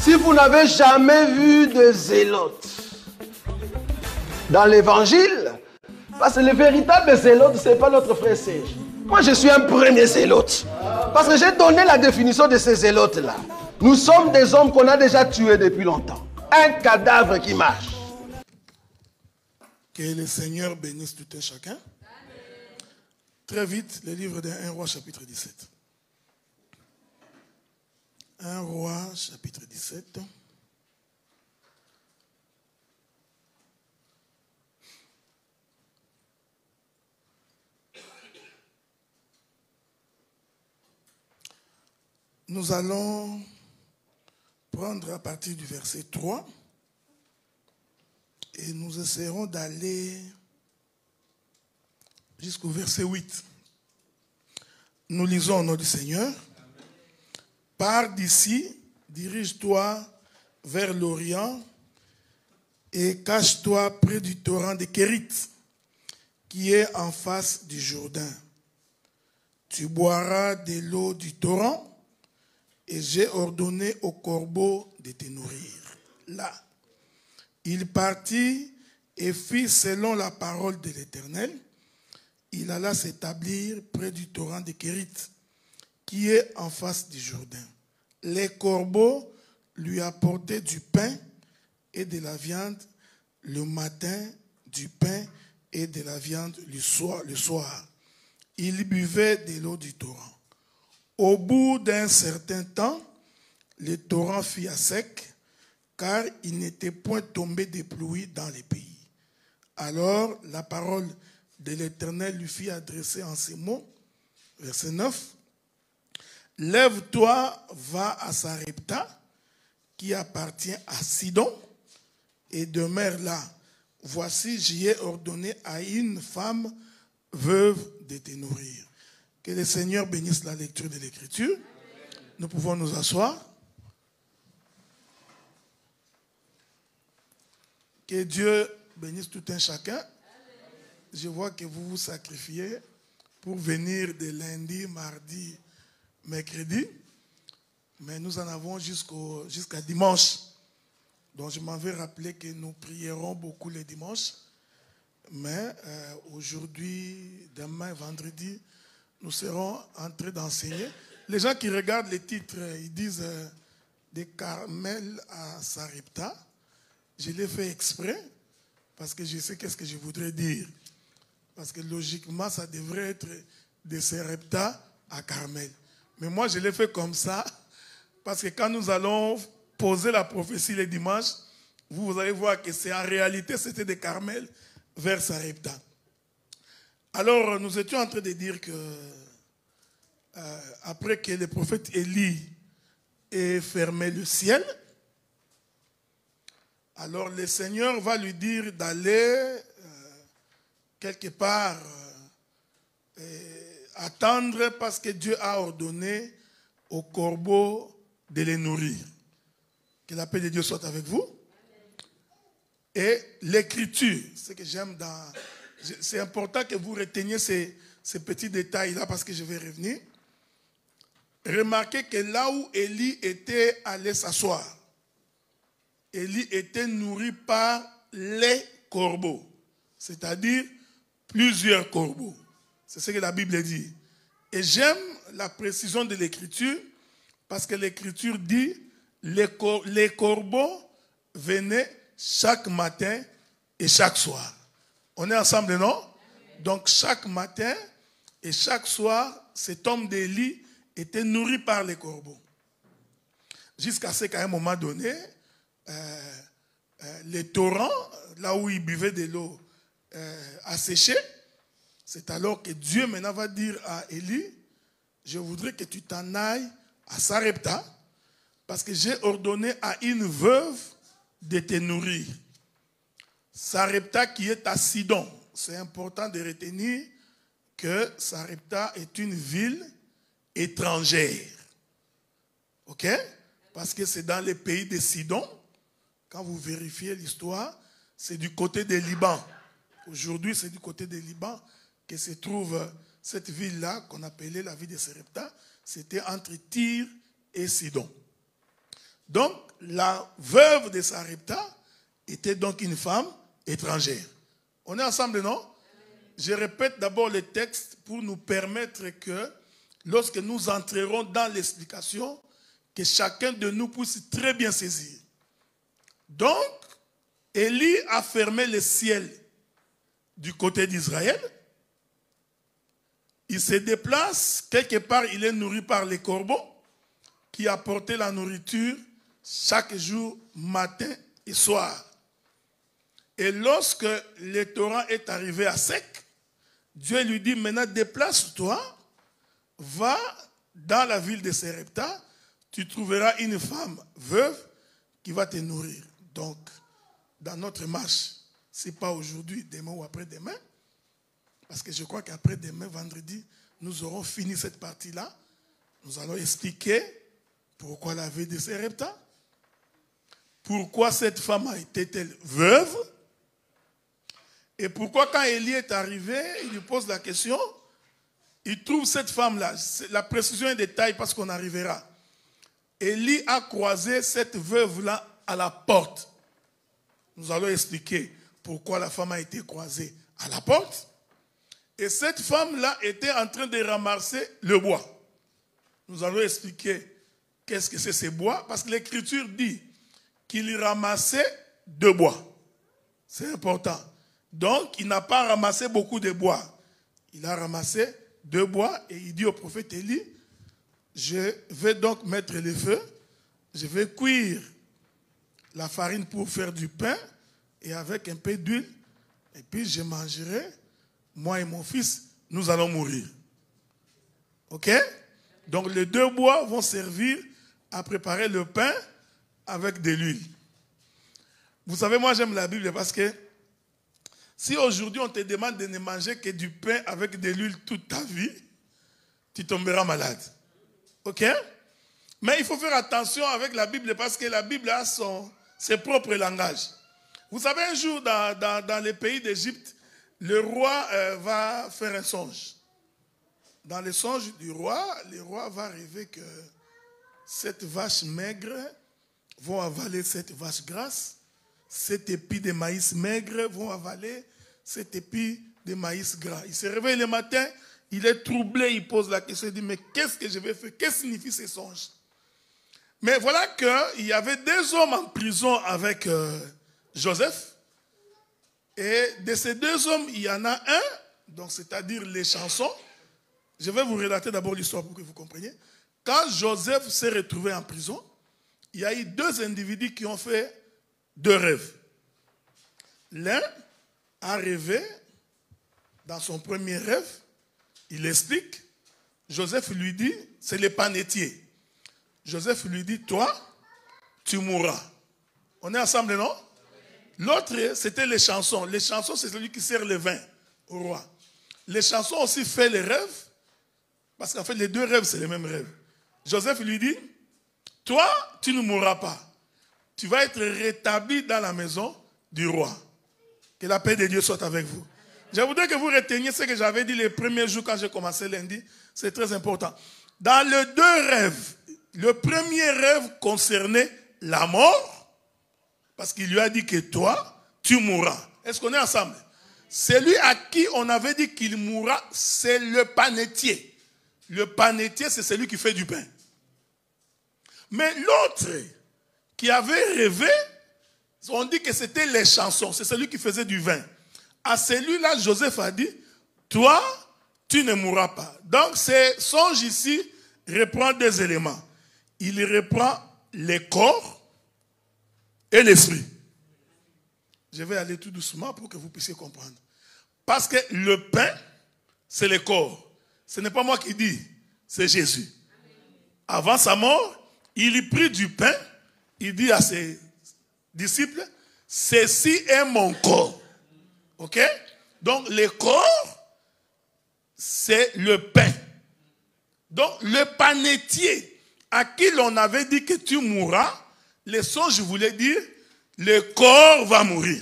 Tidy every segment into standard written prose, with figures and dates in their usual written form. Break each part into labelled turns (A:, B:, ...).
A: Si vous n'avez jamais vu de zélotes dans l'évangile, parce que le véritable zélote, ce n'est pas notre frère Serge. Moi, je suis un premier zélote. Parce que j'ai donné la définition de ces zélotes-là. Nous sommes des hommes qu'on a déjà tués depuis longtemps. Un cadavre qui marche.
B: Que le Seigneur bénisse tout un chacun. Très vite, le livre de 1 Roi chapitre 17. 1 Roi chapitre 17. Nous allons prendre à partir du verset 3 et nous essaierons d'aller jusqu'au verset 8. Nous lisons au nom du Seigneur. Pars d'ici, dirige-toi vers l'Orient et cache-toi près du torrent de Kérit, qui est en face du Jourdain. Tu boiras de l'eau du torrent et j'ai ordonné aux corbeaux de te nourrir. Là, il partit et fit selon la parole de l'Éternel. Il alla s'établir près du torrent de Kérit, qui est en face du Jourdain. Les corbeaux lui apportaient du pain et de la viande le matin, du pain et de la viande le soir. Il buvait de l'eau du torrent. Au bout d'un certain temps, le torrent fut à sec, car il n'était point tombé de pluie dans les pays. Alors la parole de l'Éternel lui fit adresser en ces mots, verset 9, « Lève-toi, va à Sarepta, qui appartient à Sidon, et demeure là. Voici, j'y ai ordonné à une femme veuve de te nourrir. » Que le Seigneur bénisse la lecture de l'Écriture. Nous pouvons nous asseoir. Que Dieu bénisse tout un chacun. Je vois que vous vous sacrifiez pour venir de lundi, mardi, mercredi. Mais nous en avons jusqu'à dimanche. Donc je m'en vais rappeler que nous prierons beaucoup les dimanches. Mais aujourd'hui, demain, vendredi, nous serons en train d'enseigner. Les gens qui regardent les titres, ils disent des Carmel à Sarepta. Je l'ai fait exprès parce que je sais qu'est-ce que je voudrais dire. Parce que logiquement, ça devrait être de Sarepta à Carmel. Mais moi, je l'ai fait comme ça parce que quand nous allons poser la prophétie les dimanches, vous allez voir que c'est en réalité, c'était de Carmel vers Sarepta. Alors, nous étions en train de dire que après que le prophète Élie ait fermé le ciel, alors le Seigneur va lui dire d'aller quelque part attendre parce que Dieu a ordonné aux corbeaux de les nourrir. Que la paix de Dieu soit avec vous. Et l'écriture, ce que j'aime dans... C'est important que vous reteniez ces petits détails-là parce que je vais revenir. Remarquez que là où Élie était allé s'asseoir, Élie était nourri par les corbeaux, c'est-à-dire plusieurs corbeaux. C'est ce que la Bible dit. Et j'aime la précision de l'écriture parce que l'écriture dit les corbeaux venaient chaque matin et chaque soir. On est ensemble, non? Donc chaque matin et chaque soir, cet homme d'Élie était nourri par les corbeaux. Jusqu'à ce qu'à un moment donné, les torrents, là où il buvait de l'eau, a séché. C'est alors que Dieu maintenant va dire à Élie, je voudrais que tu t'en ailles à Sarepta, parce que j'ai ordonné à une veuve de te nourrir. Sarepta qui est à Sidon. C'est important de retenir que Sarepta est une ville étrangère. Ok? Parce que c'est dans les pays de Sidon. Quand vous vérifiez l'histoire, c'est du côté des Liban. Aujourd'hui, c'est du côté des Liban que se trouve cette ville-là qu'on appelait la ville de Sarepta. C'était entre Tyr et Sidon. Donc, la veuve de Sarepta était donc une femme étrangère. On est ensemble, non? Je répète d'abord le texte pour nous permettre que, lorsque nous entrerons dans l'explication, que chacun de nous puisse très bien saisir. Donc, Élie a fermé le ciel du côté d'Israël. Il se déplace, quelque part il est nourri par les corbeaux qui apportaient la nourriture chaque jour, matin et soir. Et lorsque le torrent est arrivé à sec, Dieu lui dit, maintenant déplace-toi, va dans la ville de Sarepta, tu trouveras une femme veuve qui va te nourrir. Donc, dans notre marche, ce n'est pas aujourd'hui, demain ou après-demain, parce que je crois qu'après-demain, vendredi, nous aurons fini cette partie-là. Nous allons expliquer pourquoi la ville de Sarepta, pourquoi cette femme a été-elle veuve, et pourquoi quand Élie est arrivé, il lui pose la question, il trouve cette femme-là. La précision est détail parce qu'on arrivera. Élie a croisé cette veuve-là à la porte. Nous allons expliquer pourquoi la femme a été croisée à la porte. Et cette femme-là était en train de ramasser le bois. Nous allons expliquer qu'est-ce que c'est ce bois, parce que l'Écriture dit qu'il ramassait 2 bois. C'est important. Donc, il n'a pas ramassé beaucoup de bois. Il a ramassé 2 bois et il dit au prophète Élie, je vais donc mettre le feu, je vais cuire la farine pour faire du pain et avec un peu d'huile, et puis je mangerai, moi et mon fils, nous allons mourir. Ok? Donc les 2 bois vont servir à préparer le pain avec de l'huile. Vous savez, moi j'aime la Bible parce que si aujourd'hui on te demande de ne manger que du pain avec de l'huile toute ta vie, tu tomberas malade. Ok? Mais il faut faire attention avec la Bible parce que la Bible a ses propres langages. Vous savez, un jour dans les pays d'Égypte, le roi va faire un songe. Dans le songe du roi, le roi va rêver que cette vache maigre vont avaler cette vache grasse. Cet épi de maïs maigre vont avaler cet épi de maïs gras. Il se réveille le matin, il est troublé, il pose la question, il dit, mais qu'est-ce que je vais faire? Qu'est-ce que signifie ces songes? Mais voilà qu'il y avait 2 hommes en prison avec Joseph. Et de ces 2 hommes, il y en a un, donc c'est-à-dire les chansons. Je vais vous relater d'abord l'histoire pour que vous compreniez. Quand Joseph s'est retrouvé en prison, il y a eu 2 individus qui ont fait 2 rêves. L'un a rêvé, dans son premier rêve, il explique, Joseph lui dit, c'est le panetier. Joseph lui dit, toi, tu mourras. On est ensemble, non? L'autre, c'était les chansons. Les chansons, c'est celui qui sert le vin au roi. Les chansons aussi fait les rêves, parce qu'en fait, les 2 rêves, c'est les mêmes rêves. Joseph lui dit, toi, tu ne mourras pas. Tu vas être rétabli dans la maison du roi. Que la paix de Dieu soit avec vous. Je voudrais que vous reteniez ce que j'avais dit les premiers jours quand j'ai commencé lundi. C'est très important. Dans les 2 rêves, le premier rêve concernait la mort, parce qu'il lui a dit que toi, tu mourras. Est-ce qu'on est ensemble? Celui à qui on avait dit qu'il mourra, c'est le panetier. Le panetier, c'est celui qui fait du pain. Mais l'autre qui avait rêvé, on dit que c'était les chansons, c'est celui qui faisait du vin. À celui-là, Joseph a dit, toi, tu ne mourras pas. Donc, ce songe ici reprend 2 éléments. Il reprend le corps et l'esprit. Je vais aller tout doucement pour que vous puissiez comprendre. Parce que le pain, c'est le corps. Ce n'est pas moi qui dis, c'est Jésus. Avant sa mort, il prit du pain, il dit à ses disciples, ceci est mon corps. Ok? Donc le corps, c'est le pain. Donc le panetier à qui l'on avait dit que tu mourras, le songe voulait dire, le corps va mourir.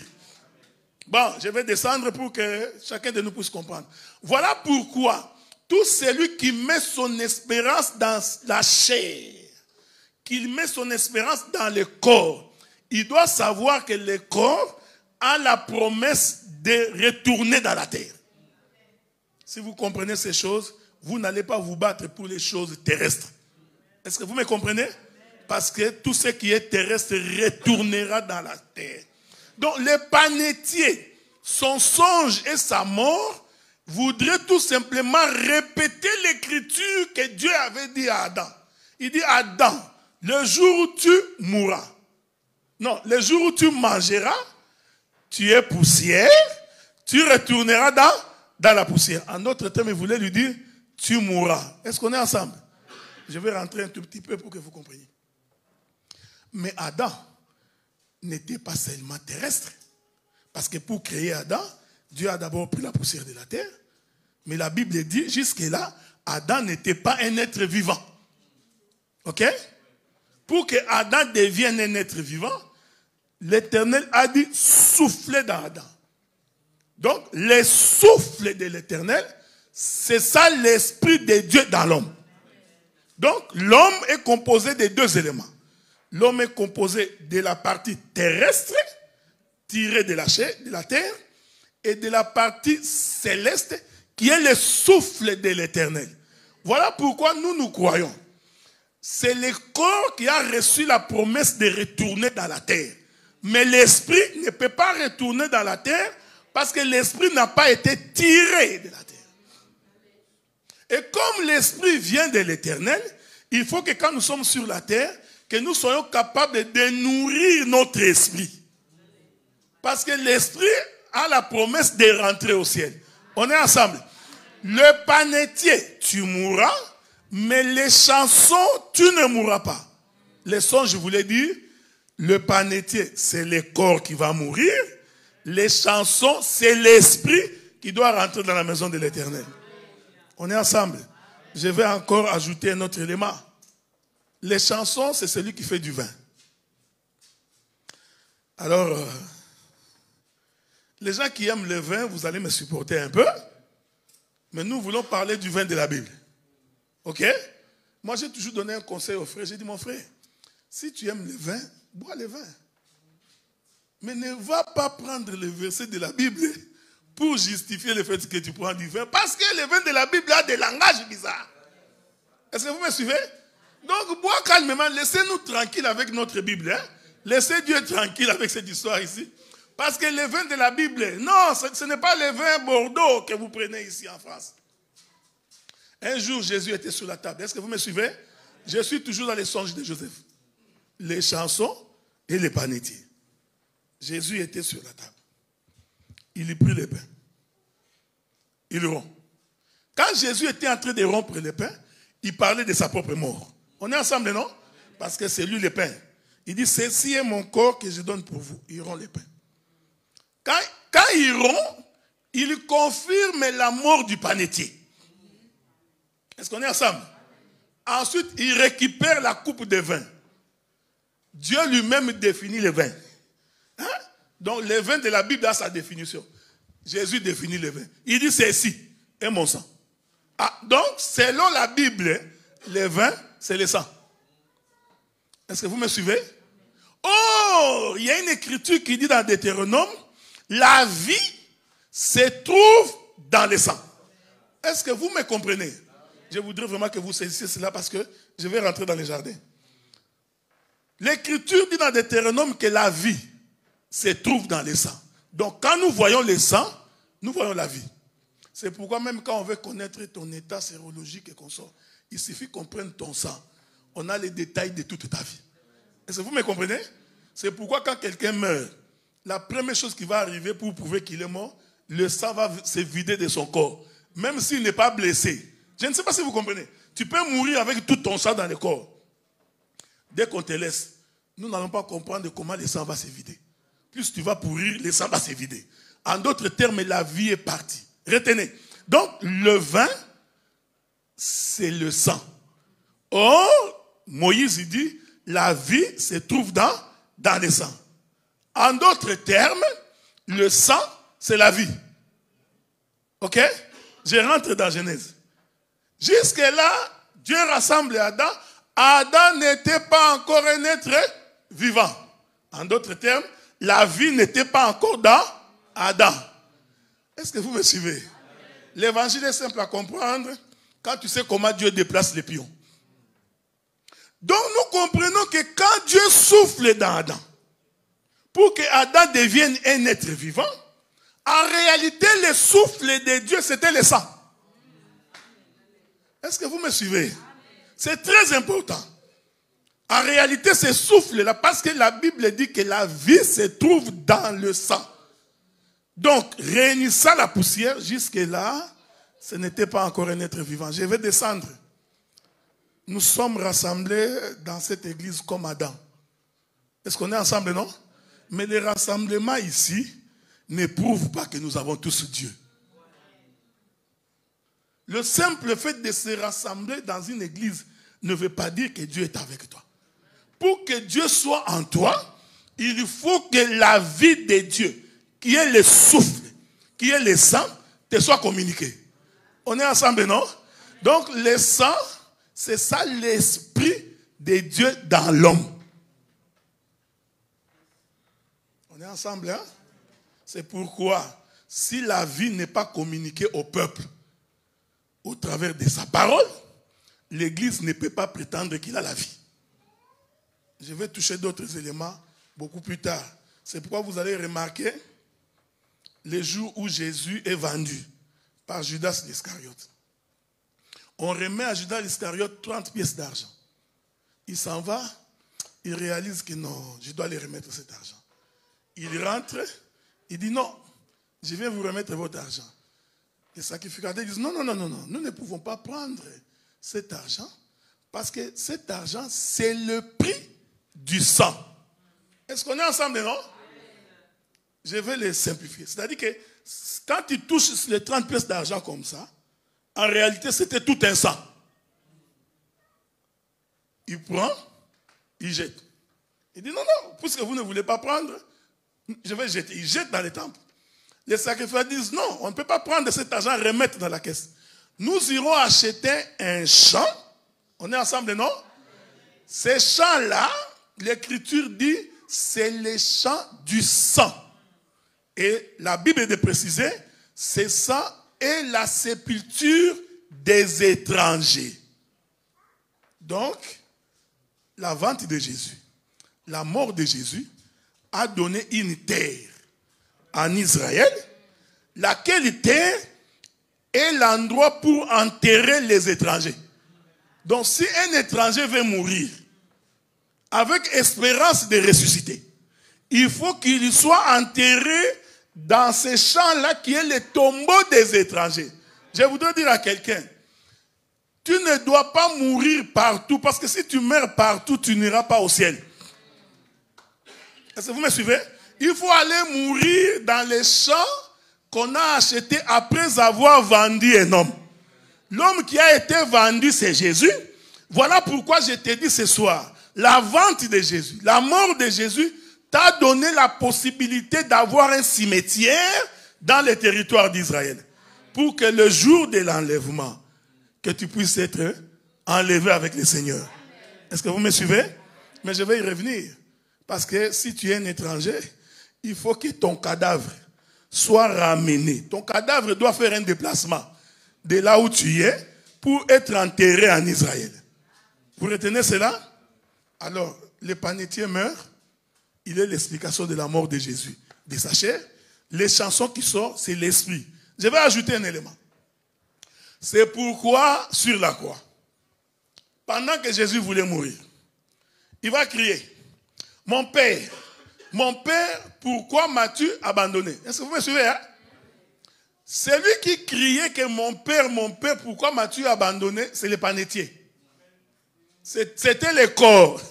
B: Bon, je vais descendre pour que chacun de nous puisse comprendre. Voilà pourquoi tout celui qui met son espérance dans la chair, qu'il met son espérance dans le corps, il doit savoir que le corps a la promesse de retourner dans la terre. Si vous comprenez ces choses, vous n'allez pas vous battre pour les choses terrestres. Est-ce que vous me comprenez? Parce que tout ce qui est terrestre retournera dans la terre. Donc le panetier, son songe et sa mort voudraient tout simplement répéter l'écriture que Dieu avait dit à Adam. Il dit, Adam, le jour où tu mourras, non, le jour où tu mangeras, tu es poussière, tu retourneras dans la poussière. En d'autres termes, il voulait lui dire, tu mourras. Est-ce qu'on est ensemble? Je vais rentrer un tout petit peu pour que vous compreniez. Mais Adam n'était pas seulement terrestre. Parce que pour créer Adam, Dieu a d'abord pris la poussière de la terre. Mais la Bible dit, jusque-là, Adam n'était pas un être vivant. Ok? Pour que Adam devienne un être vivant, l'Éternel a dit souffler dans Adam. Donc, le souffle de l'Éternel, c'est ça l'esprit de Dieu dans l'homme. Donc, l'homme est composé de deux éléments. L'homme est composé de la partie terrestre, tirée de la terre, et de la partie céleste, qui est le souffle de l'Éternel. Voilà pourquoi nous croyons. C'est le corps qui a reçu la promesse de retourner dans la terre. Mais l'esprit ne peut pas retourner dans la terre parce que l'esprit n'a pas été tiré de la terre. Et comme l'esprit vient de l'Éternel, il faut que quand nous sommes sur la terre, que nous soyons capables de nourrir notre esprit. Parce que l'esprit a la promesse de rentrer au ciel. On est ensemble. Le panetier, tu mourras, mais les chansons, tu ne mourras pas. Les sons, je voulais dire, le panetier, c'est le corps qui va mourir. Les chansons, c'est l'esprit qui doit rentrer dans la maison de l'Éternel. On est ensemble. Je vais encore ajouter un autre élément. Les chansons, c'est celui qui fait du vin. Alors, les gens qui aiment le vin, vous allez me supporter un peu. Mais nous voulons parler du vin de la Bible. Ok? Moi, j'ai toujours donné un conseil aux frères. J'ai dit, mon frère, si tu aimes le vin, bois le vin. Mais ne va pas prendre le verset de la Bible pour justifier le fait que tu prends du vin. Parce que le vin de la Bible a des langages bizarres. Est-ce que vous me suivez? Donc, bois calmement. Laissez-nous tranquilles avec notre Bible. Hein? Laissez Dieu tranquille avec cette histoire ici. Parce que le vin de la Bible, non, ce n'est pas le vin Bordeaux que vous prenez ici en France. Un jour, Jésus était sur la table. Est-ce que vous me suivez? Je suis toujours dans les songes de Joseph. Les chansons et les panetiers. Jésus était sur la table. Il y prit le pain. Il rompt. Quand Jésus était en train de rompre le pain, il parlait de sa propre mort. On est ensemble, non? Parce que c'est lui le pain. Il dit, ceci est mon corps que je donne pour vous. Il rompt le pain. Quand il rompt, il confirme la mort du panetier. Est-ce qu'on est ensemble? Ensuite, il récupère la coupe de vin. Dieu lui-même définit le vin. Hein? Donc, le vin de la Bible a sa définition. Jésus définit le vin. Il dit, ceci est mon sang. Ah, donc, selon la Bible, le vin, c'est le sang. Est-ce que vous me suivez? Oh, il y a une écriture qui dit dans Deutéronome, la vie se trouve dans le sang. Est-ce que vous me comprenez? Je voudrais vraiment que vous saisissiez cela parce que je vais rentrer dans les jardins. L'écriture dit dans Deutéronome que la vie se trouve dans le sang. Donc quand nous voyons le sang, nous voyons la vie. C'est pourquoi même quand on veut connaître ton état sérologique et qu'on sort, il suffit qu'on prenne ton sang. On a les détails de toute ta vie. Est-ce que vous me comprenez? C'est pourquoi quand quelqu'un meurt, la première chose qui va arriver pour prouver qu'il est mort, le sang va se vider de son corps. Même s'il n'est pas blessé. Je ne sais pas si vous comprenez. Tu peux mourir avec tout ton sang dans le corps. Dès qu'on te laisse, nous n'allons pas comprendre comment le sang va se vider. Plus tu vas pourrir, le sang va se vider. En d'autres termes, la vie est partie. Retenez. Donc, le vin, c'est le sang. Or, Moïse dit, la vie se trouve dans le sang. En d'autres termes, le sang, c'est la vie. Ok? Je rentre dans Genèse. Jusque-là, Dieu rassemble Adam Adam n'était pas encore un être vivant. En d'autres termes, la vie n'était pas encore dans Adam. Est-ce que vous me suivez? L'évangile est simple à comprendre quand tu sais comment Dieu déplace les pions. Donc nous comprenons que quand Dieu souffle dans Adam, pour que Adam devienne un être vivant, en réalité le souffle de Dieu c'était le sang. Est-ce que vous me suivez? C'est très important. En réalité, ce souffle-là, parce que la Bible dit que la vie se trouve dans le sang. Donc, réunissant la poussière, jusque-là, ce n'était pas encore un être vivant. Je vais descendre. Nous sommes rassemblés dans cette église comme Adam. Est-ce qu'on est ensemble, non? Mais le rassemblement ici ne prouve pas que nous avons tous Dieu. Le simple fait de se rassembler dans une église ne veut pas dire que Dieu est avec toi. Pour que Dieu soit en toi, il faut que la vie de Dieu, qui est le souffle, qui est le sang, te soit communiquée. On est ensemble, non? Donc le sang, c'est ça l'esprit de Dieu dans l'homme. On est ensemble, hein? C'est pourquoi, si la vie n'est pas communiquée au peuple, au travers de sa parole, l'Église ne peut pas prétendre qu'il a la vie. Je vais toucher d'autres éléments beaucoup plus tard. C'est pourquoi vous allez remarquer les jours où Jésus est vendu par Judas l'Iscariote. On remet à Judas l'Iscariote 30 pièces d'argent. Il s'en va, il réalise que non, je dois lui remettre cet argent. Il rentre, il dit non, je viens vous remettre votre argent. Les sacrificateurs disent non, nous ne pouvons pas prendre cet argent parce que cet argent, c'est le prix du sang. Est-ce qu'on est ensemble, non? Je vais les simplifier. C'est-à-dire que quand il touche les 30 pièces d'argent comme ça, en réalité, c'était tout un sang. Il prend, il jette. Il dit non, puisque vous ne voulez pas prendre, je vais jeter. Il jette dans les temples. Les sacrificateurs disent non, on ne peut pas prendre cet argent et remettre dans la caisse. Nous irons acheter un champ. On est ensemble, non? Ces champs-là, l'Écriture dit, c'est les champs du sang. Et la Bible est de préciser, c'est ça et la sépulture des étrangers. Donc, la vente de Jésus, la mort de Jésus, a donné une terre en Israël, laquelle terre est l'endroit pour enterrer les étrangers. Donc si un étranger veut mourir avec espérance de ressusciter, il faut qu'il soit enterré dans ce champ-là qui est le tombeau des étrangers. Je voudrais dire à quelqu'un, tu ne dois pas mourir partout, parce que si tu meurs partout, tu n'iras pas au ciel. Est-ce que vous me suivez? Il faut aller mourir dans les champs qu'on a achetés après avoir vendu un homme. L'homme qui a été vendu, c'est Jésus. Voilà pourquoi je te dis ce soir, la vente de Jésus, la mort de Jésus t'a donné la possibilité d'avoir un cimetière dans le territoire d'Israël. Pour que le jour de l'enlèvement, que tu puisses être enlevé avec le Seigneur. Est-ce que vous me suivez? Mais je vais y revenir. Parce que si tu es un étranger, il faut que ton cadavre soit ramené. Ton cadavre doit faire un déplacement de là où tu es pour être enterré en Israël. Vous retenez cela? Alors, le panetier meurt. Il est l'explication de la mort de Jésus, de sa chair. Les chansons qui sortent, c'est l'esprit. Je vais ajouter un élément. C'est pourquoi, sur la croix, pendant que Jésus voulait mourir, il va crier, mon Père, pourquoi m'as-tu abandonné? Est-ce que vous me suivez, hein? Celui qui criait que mon Père, pourquoi m'as-tu abandonné? C'est le panetier. C'était le corps.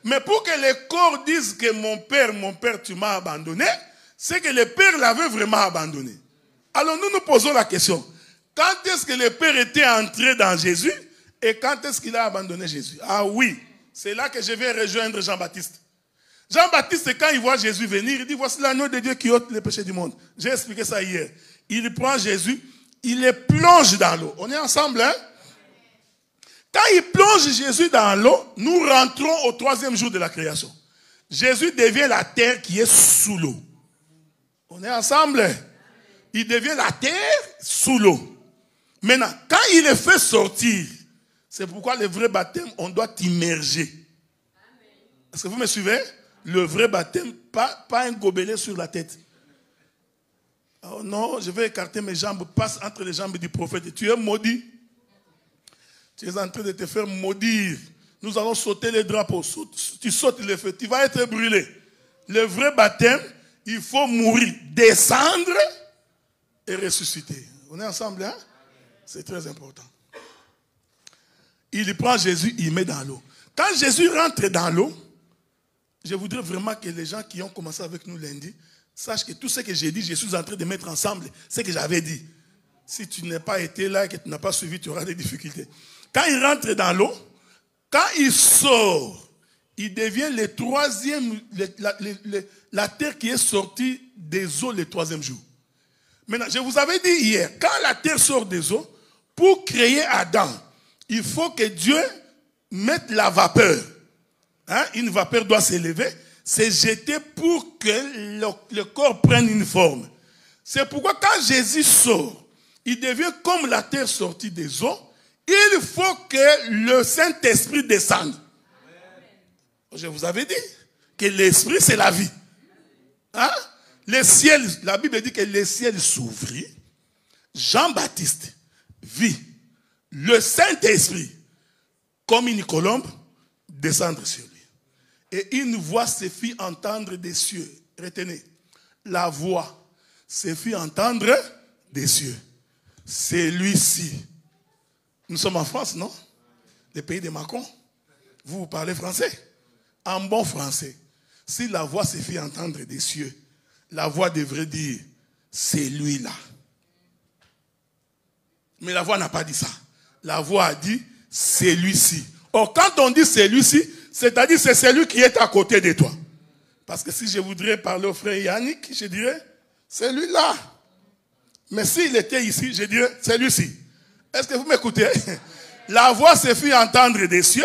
B: Mais pour que le corps dise que mon Père, tu m'as abandonné, c'est que le Père l'avait vraiment abandonné. Alors nous nous posons la question. Quand est-ce que le Père était entré dans Jésus et quand est-ce qu'il a abandonné Jésus? Ah oui, c'est là que je vais rejoindre Jean-Baptiste. Jean-Baptiste, quand il voit Jésus venir, il dit, voici l'agneau de Dieu qui ôte les péchés du monde. J'ai expliqué ça hier. Il prend Jésus, il le plonge dans l'eau. On est ensemble, hein? Quand il plonge Jésus dans l'eau, nous rentrons au 3e jour de la création. Jésus devient la terre qui est sous l'eau. On est ensemble? Il devient la terre sous l'eau. Maintenant, quand il est fait sortir, c'est pourquoi le vrai baptême, on doit immerger. Est-ce que vous me suivez? Le vrai baptême, pas un gobelet sur la tête. Oh non, je vais écarter mes jambes, passe entre les jambes du prophète. Et tu es maudit. Tu es en train de te faire maudire. Nous allons sauter les drapeaux. Tu sautes le feu, tu vas être brûlé. Le vrai baptême, il faut mourir, descendre et ressusciter. On est ensemble, hein? C'est très important. Il prend Jésus, il met dans l'eau. Quand Jésus rentre dans l'eau, je voudrais vraiment que les gens qui ont commencé avec nous lundi sachent que tout ce que j'ai dit, je suis en train de mettre ensemble ce que j'avais dit. Si tu n'as pas été là et que tu n'as pas suivi, tu auras des difficultés. Quand il rentre dans l'eau, quand il sort, il devient le 3e, la terre qui est sortie des eaux le 3e jour. Maintenant, je vous avais dit hier, quand la terre sort des eaux, pour créer Adam, il faut que Dieu mette la vapeur. Hein? Une vapeur doit s'élever, se jeter pour que le corps prenne une forme. C'est pourquoi quand Jésus sort, il devient comme la terre sortie des eaux. Il faut que le Saint-Esprit descende. Je vous avais dit que l'Esprit, c'est la vie. Hein? Le ciel, la Bible dit que le ciel s'ouvrit. Jean-Baptiste vit le Saint-Esprit, comme une colombe, descendre sur lui. Et une voix se fit entendre des cieux. Retenez, la voix se fit entendre des cieux. C'est lui-ci. Nous sommes en France, non? Le pays de Macron. Vous parlez français? En bon français. Si la voix se fit entendre des cieux, la voix devrait dire, c'est lui-là. Mais la voix n'a pas dit ça. La voix a dit, c'est lui-ci. Or, quand on dit c'est lui-ci, c'est-à-dire c'est celui qui est à côté de toi. Parce que si je voudrais parler au frère Yannick, je dirais, c'est lui-là. Mais s'il était ici, je dirais, c'est lui-ci. Est-ce que vous m'écoutez? La voix se fit entendre des cieux,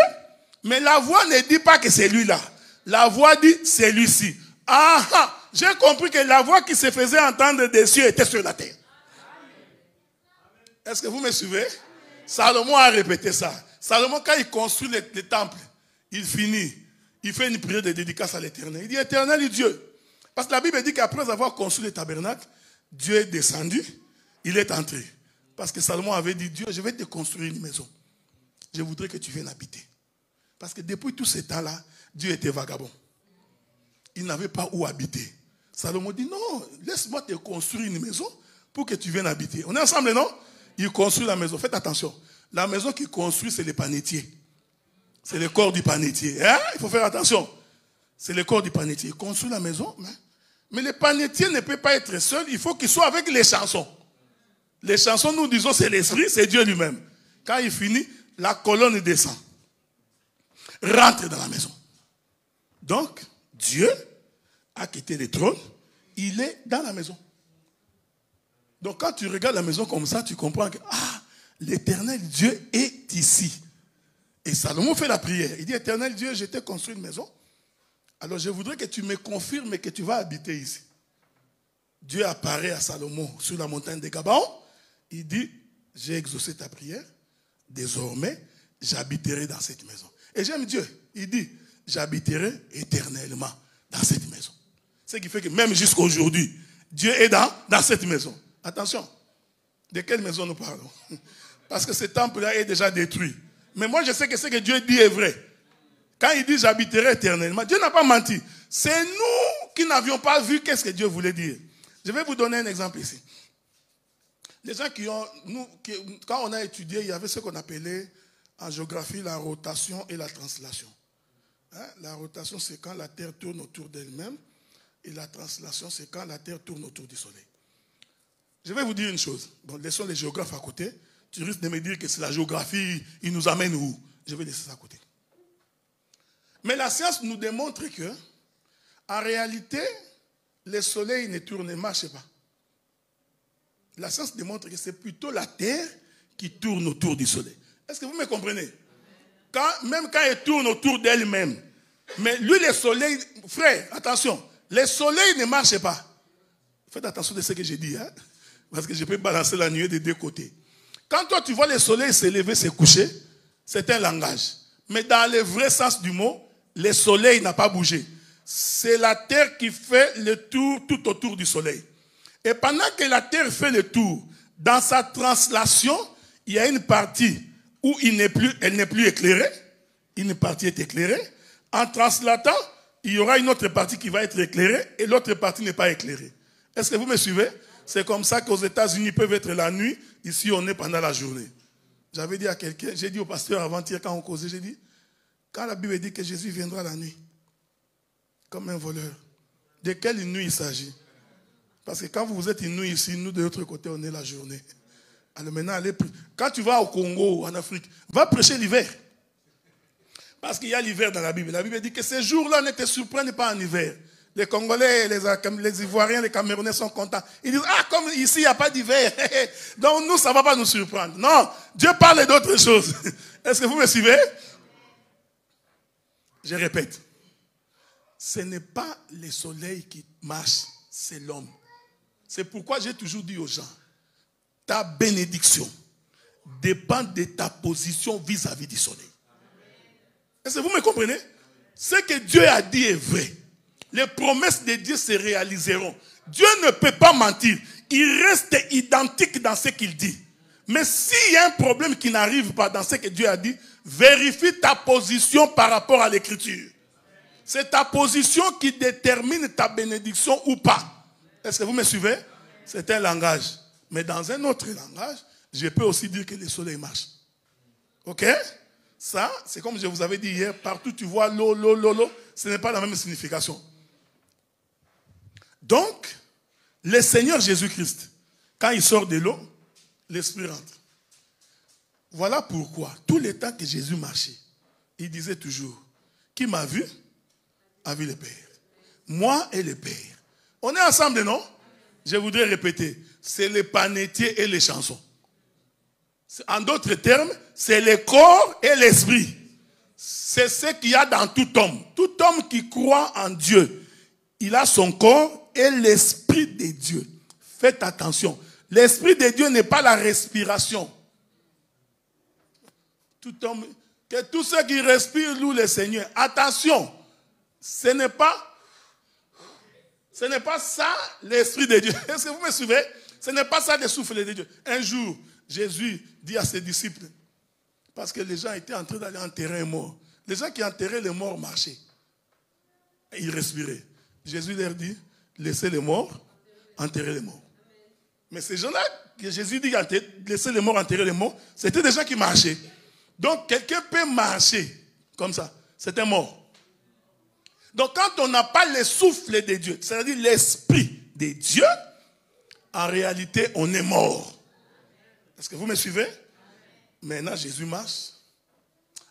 B: mais la voix ne dit pas que c'est lui-là. La voix dit, c'est lui-ci. Ah, j'ai compris que la voix qui se faisait entendre des cieux était sur la terre. Est-ce que vous me suivez? Salomon a répété ça. Salomon, quand il construit le temple, il finit. Il fait une prière de dédicace à l'Éternel. Il dit, Éternel Dieu. Parce que la Bible dit qu'après avoir construit le tabernacle, Dieu est descendu, il est entré. Parce que Salomon avait dit, Dieu, je vais te construire une maison. Je voudrais que tu viennes habiter. Parce que depuis tout ce temps-là, Dieu était vagabond. Il n'avait pas où habiter. Salomon dit, non, laisse-moi te construire une maison pour que tu viennes habiter. On est ensemble, non? Il construit la maison. Faites attention. La maison qu'il construit, c'est le panetier. C'est le corps du panetier. Hein? Il faut faire attention. C'est le corps du panetier. Il construit la maison, mais le panetier ne peut pas être seul. Il faut qu'il soit avec les chansons. Les chansons, nous disons, c'est l'esprit, c'est Dieu lui-même. Quand il finit, la colonne descend. Rentre dans la maison. Donc, Dieu a quitté le trône. Il est dans la maison. Donc, quand tu regardes la maison comme ça, tu comprends que, l'Éternel Dieu est ici. Et Salomon fait la prière. Il dit, Éternel Dieu, je t'ai construit une maison. Alors, je voudrais que tu me confirmes que tu vas habiter ici. Dieu apparaît à Salomon sur la montagne de Gabaon. Il dit, j'ai exaucé ta prière. Désormais, j'habiterai dans cette maison. Et j'aime Dieu. Il dit, j'habiterai éternellement dans cette maison. Ce qui fait que même jusqu'à aujourd'hui, Dieu est dans cette maison. Attention, de quelle maison nous parlons? Parce que ce temple-là est déjà détruit. Mais moi, je sais que ce que Dieu dit est vrai. Quand il dit j'habiterai éternellement, Dieu n'a pas menti. C'est nous qui n'avions pas vu qu'est-ce que Dieu voulait dire. Je vais vous donner un exemple ici. Les gens quand on a étudié, il y avait ce qu'on appelait en géographie la rotation et la translation. Hein? La rotation, c'est quand la Terre tourne autour d'elle-même. Et la translation, c'est quand la Terre tourne autour du Soleil. Je vais vous dire une chose. Bon, laissons les géographes à côté. Tu risques de me dire que c'est la géographie, il nous amène où? Je vais laisser ça à côté. Mais la science nous démontre que, en réalité, le Soleil ne marche pas. La science démontre que c'est plutôt la Terre qui tourne autour du Soleil. Est-ce que vous me comprenez? même quand elle tourne autour d'elle-même. Mais lui, le soleil, frère, attention, le soleil ne marche pas. Faites attention de ce que j'ai dit, hein? Parce que je peux balancer la nuée des deux côtés. Quand toi, tu vois le soleil se lever, se coucher, c'est un langage. Mais dans le vrai sens du mot, le soleil n'a pas bougé. C'est la terre qui fait le tour tout autour du soleil. Et pendant que la terre fait le tour, dans sa translation, il y a une partie où elle n'est plus éclairée. Une partie est éclairée. En translatant, il y aura une autre partie qui va être éclairée et l'autre partie n'est pas éclairée. Est-ce que vous me suivez? C'est comme ça qu'aux États-Unis peuvent être la nuit. Ici, on est pendant la journée. J'avais dit à quelqu'un, j'ai dit au pasteur avant-hier quand on causait, j'ai dit, quand la Bible dit que Jésus viendra la nuit, comme un voleur, de quelle nuit il s'agit? Parce que quand vous êtes une nuit ici, nous de l'autre côté, on est la journée. Alors maintenant, quand tu vas au Congo, en Afrique, va prêcher l'hiver. Parce qu'il y a l'hiver dans la Bible. La Bible dit que ces jours-là ne te surprennent pas en hiver. Les Congolais, les Ivoiriens, les Camerounais sont contents. Ils disent, ah, comme ici, il n'y a pas d'hiver. Donc nous, ça ne va pas nous surprendre. Non, Dieu parle d'autres choses. Est-ce que vous me suivez? Je répète. Ce n'est pas le soleil qui marche, c'est l'homme. C'est pourquoi j'ai toujours dit aux gens, ta bénédiction dépend de ta position vis-à-vis du soleil. Est-ce que vous me comprenez? Ce que Dieu a dit est vrai. Les promesses de Dieu se réaliseront. Dieu ne peut pas mentir. Il reste identique dans ce qu'il dit. Mais s'il y a un problème qui n'arrive pas dans ce que Dieu a dit, vérifie ta position par rapport à l'écriture. C'est ta position qui détermine ta bénédiction ou pas. Est-ce que vous me suivez? C'est un langage. Mais dans un autre langage, je peux aussi dire que le soleil marche. Ok? Ça, c'est comme je vous avais dit hier, partout tu vois l'eau, ce n'est pas la même signification. Donc, le Seigneur Jésus-Christ, quand il sort de l'eau, l'Esprit rentre. Voilà pourquoi, tout le temps que Jésus marchait, il disait toujours, qui m'a vu, a vu le Père. Moi et le Père. On est ensemble, non? Je voudrais répéter, c'est les panetiers et les chansons. En d'autres termes, c'est le corps et l'esprit. C'est ce qu'il y a dans tout homme. Tout homme qui croit en Dieu, il a son corps et l'esprit de Dieu. Faites attention. L'esprit de Dieu n'est pas la respiration. Tout homme, que tous ceux qui respirent louent le Seigneur. Attention, ce n'est pas ça l'esprit de Dieu. Est-ce que vous me suivez? Ce n'est pas ça le souffle de Dieu. Un jour, Jésus dit à ses disciples, parce que les gens étaient en train d'aller enterrer un mort. Les gens qui enterraient les morts marchaient. Et ils respiraient. Jésus leur dit, laissez les morts enterrer les morts. Mais ces gens-là, que Jésus dit, laissez les morts enterrer les morts, c'était des gens qui marchaient. Donc, quelqu'un peut marcher comme ça. C'est un mort. Donc, quand on n'a pas le souffle de Dieu, c'est-à-dire l'esprit de Dieu, en réalité, on est mort. Est-ce que vous me suivez? Maintenant, Jésus marche.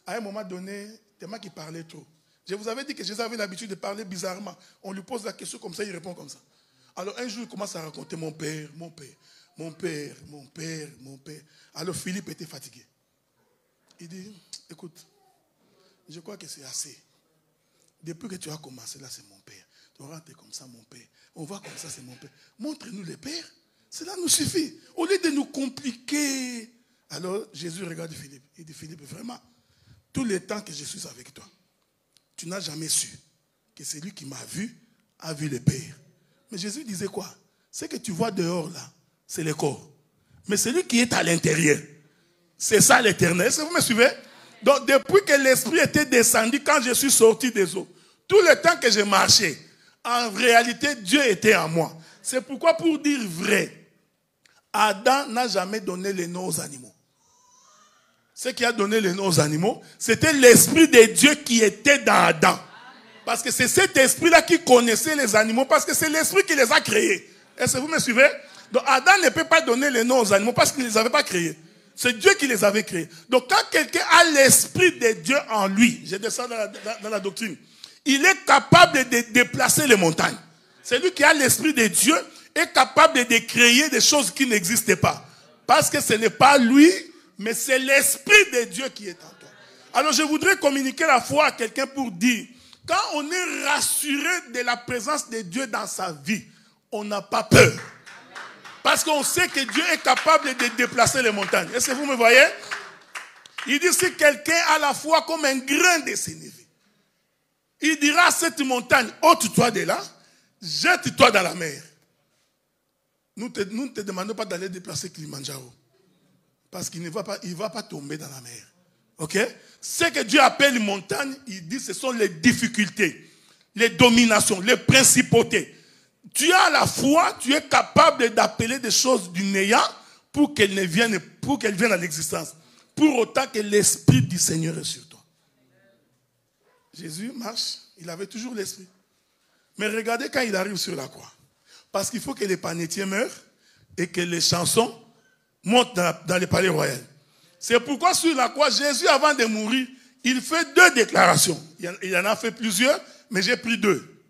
B: À un moment donné, c'est moi qui parlais trop. Je vous avais dit que Jésus avait l'habitude de parler bizarrement. On lui pose la question comme ça, il répond comme ça. Alors un jour, il commence à raconter mon père. Alors Philippe était fatigué. Il dit, écoute, je crois que c'est assez. Depuis que tu as commencé là, c'est mon père. Tu rentres comme ça, mon père. On voit comme ça, c'est mon père. Montre-nous le père. Cela nous suffit. Au lieu de nous compliquer. Alors Jésus regarde Philippe. Il dit, Philippe, vraiment, tout le temps que je suis avec toi, tu n'as jamais su que celui qui m'a vu a vu le Père. Mais Jésus disait quoi? Ce que tu vois dehors là, c'est le corps. Mais celui qui est à l'intérieur, c'est ça l'éternel. Est-ce que vous me suivez? Donc depuis que l'Esprit était descendu, quand je suis sorti des eaux, tout le temps que je marchais, en réalité, Dieu était en moi. C'est pourquoi, pour dire vrai, Adam n'a jamais donné les noms aux animaux. Ce qui a donné les noms aux animaux, c'était l'Esprit de Dieu qui était dans Adam. Parce que c'est cet esprit-là qui connaissait les animaux, parce que c'est l'Esprit qui les a créés. Est-ce que vous me suivez? Donc Adam ne peut pas donner les noms aux animaux parce qu'il ne les avait pas créés. C'est Dieu qui les avait créés. Donc quand quelqu'un a l'Esprit de Dieu en lui, je descends dans la doctrine, il est capable de déplacer les montagnes. Celui qui a l'Esprit de Dieu est capable de créer des choses qui n'existent pas. Parce que ce n'est pas lui, mais c'est l'Esprit de Dieu qui est en toi. Alors je voudrais communiquer la foi à quelqu'un pour dire, quand on est rassuré de la présence de Dieu dans sa vie, on n'a pas peur. Parce qu'on sait que Dieu est capable de déplacer les montagnes. Est-ce que vous me voyez? Il dit, si quelqu'un a la foi comme un grain de sénévé, il dira à cette montagne, ôte-toi de là, jette-toi dans la mer. Nous ne te demandons pas d'aller déplacer Kilimanjaro. Parce qu'il ne va pas tomber dans la mer. Ok? Ce que Dieu appelle montagne, il dit ce sont les difficultés, les dominations, les principautés. Tu as la foi, tu es capable d'appeler des choses du néant pour qu'elles viennent à l'existence. Pour autant que l'Esprit du Seigneur est sur toi. Jésus marche, il avait toujours l'Esprit. Mais regardez quand il arrive sur la croix. Parce qu'il faut que les panetiers meurent et que les chansons montent dans les palais royaux. C'est pourquoi sur la croix, Jésus, avant de mourir, il fait 2 déclarations. Il en a fait plusieurs, mais j'ai pris 2.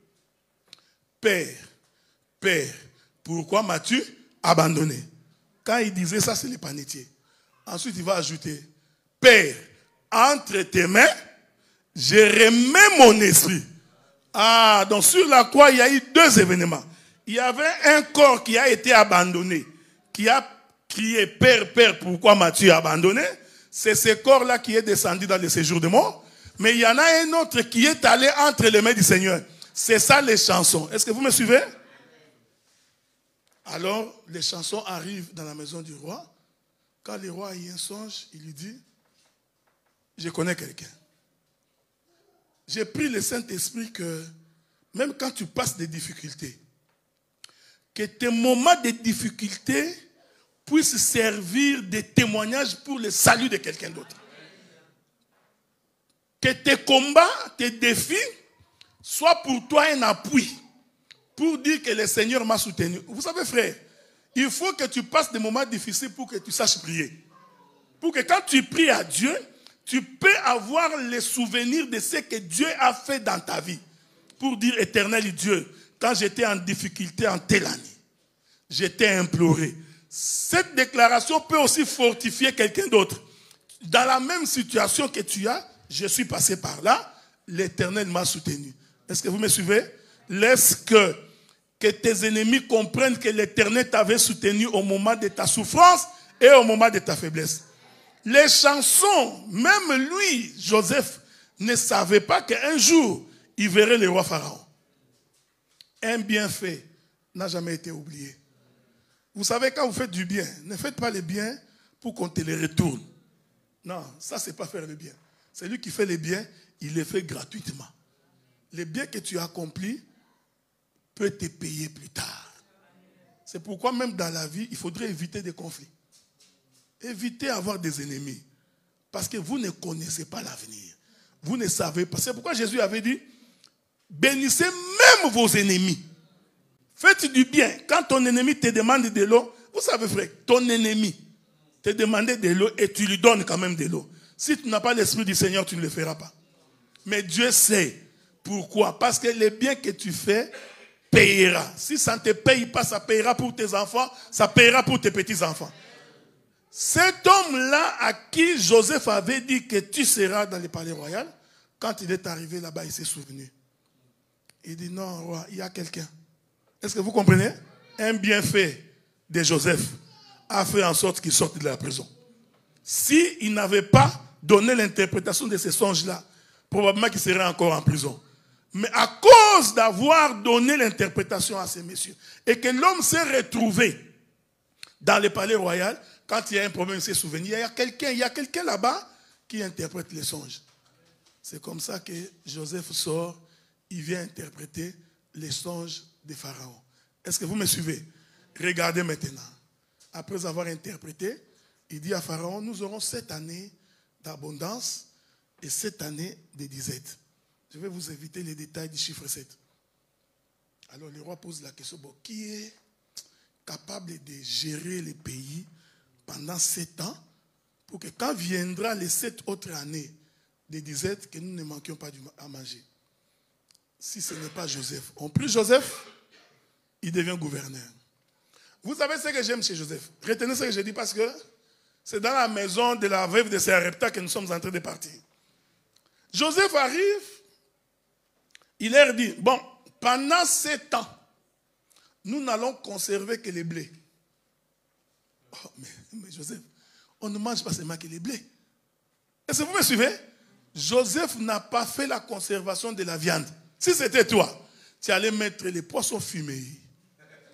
B: Père, pourquoi m'as-tu abandonné? Quand il disait ça, c'est les panetiers. Ensuite, il va ajouter, Père, entre tes mains, je remets mon esprit. Ah, donc sur la croix, il y a eu 2 événements. Il y avait un corps qui a été abandonné, qui a crié, Père, pourquoi m'as-tu abandonné? C'est ce corps-là qui est descendu dans le séjour de mort. Mais il y en a un autre qui est allé entre les mains du Seigneur. C'est ça les chansons. Est-ce que vous me suivez? Alors, les chansons arrivent dans la maison du roi. Quand le roi a eu un songe, il lui dit, je connais quelqu'un. J'ai pris le Saint-Esprit que même quand tu passes des difficultés, que tes moments de difficulté puissent servir de témoignage pour le salut de quelqu'un d'autre. Que tes combats, tes défis, soient pour toi un appui pour dire que le Seigneur m'a soutenu. Vous savez, frère, il faut que tu passes des moments difficiles pour que tu saches prier. Pour que quand tu pries à Dieu, tu peux avoir les souvenirs de ce que Dieu a fait dans ta vie. Pour dire, éternel Dieu, quand j'étais en difficulté en telle année, j'étais imploré. Cette déclaration peut aussi fortifier quelqu'un d'autre. Dans la même situation que tu as, je suis passé par là, l'Éternel m'a soutenu. Est-ce que vous me suivez? Laisse que tes ennemis comprennent que l'Éternel t'avait soutenu au moment de ta souffrance et au moment de ta faiblesse. Les chansons, même lui, Joseph, ne savait pas qu'un jour, il verrait le roi Pharaon. Un bienfait n'a jamais été oublié. Vous savez, quand vous faites du bien, ne faites pas le bien pour qu'on te le retourne. Non, ça, c'est pas faire le bien. C'est lui qui fait le bien, il le fait gratuitement. Le bien que tu accomplis peut te payer plus tard. C'est pourquoi même dans la vie, il faudrait éviter des conflits. Évitez d'avoir des ennemis. Parce que vous ne connaissez pas l'avenir. Vous ne savez pas. C'est pourquoi Jésus avait dit, bénissez même vos ennemis. Faites du bien. Quand ton ennemi te demande de l'eau, vous savez frère, ton ennemi te demande de l'eau et tu lui donnes quand même de l'eau. Si tu n'as pas l'Esprit du Seigneur, tu ne le feras pas. Mais Dieu sait. Pourquoi? Parce que le bien que tu fais payera. Si ça ne te paye pas, ça payera pour tes enfants, ça payera pour tes petits-enfants. Cet homme-là à qui Joseph avait dit que tu seras dans le palais royal, quand il est arrivé là-bas, il s'est souvenu. Il dit non, roi, il y a quelqu'un. Est-ce que vous comprenez? Un bienfait de Joseph a fait en sorte qu'il sorte de la prison. S'il n'avait pas donné l'interprétation de ces songes-là, probablement qu'il serait encore en prison. Mais à cause d'avoir donné l'interprétation à ces messieurs, et que l'homme s'est retrouvé dans le palais royal, quand il y a un problème, il s'est souvenu, il y a quelqu'un là-bas qui interprète les songes. C'est comme ça que Joseph sort, il vient interpréter les songes de Pharaon. Est-ce que vous me suivez? Regardez maintenant. Après avoir interprété, il dit à Pharaon, nous aurons 7 années d'abondance et 7 années de disette. Je vais vous éviter les détails du chiffre 7. Alors le roi pose la question, bon, qui est capable de gérer les pays pendant 7 ans pour que quand viendra les 7 autres années de disette, que nous ne manquions pas à manger? Si ce n'est pas Joseph. En plus, Joseph, il devient gouverneur. Vous savez ce que j'aime chez Joseph? Retenez ce que je dis parce que c'est dans la maison de la veuve de Sarepta que nous sommes en train de partir. Joseph arrive, il leur dit, bon, pendant 7 ans, nous n'allons conserver que les blés. Oh, mais Joseph, on ne mange pas seulement que les blés. Est-ce que vous me suivez? Joseph n'a pas fait la conservation de la viande. Si c'était toi, tu allais mettre les poissons fumés,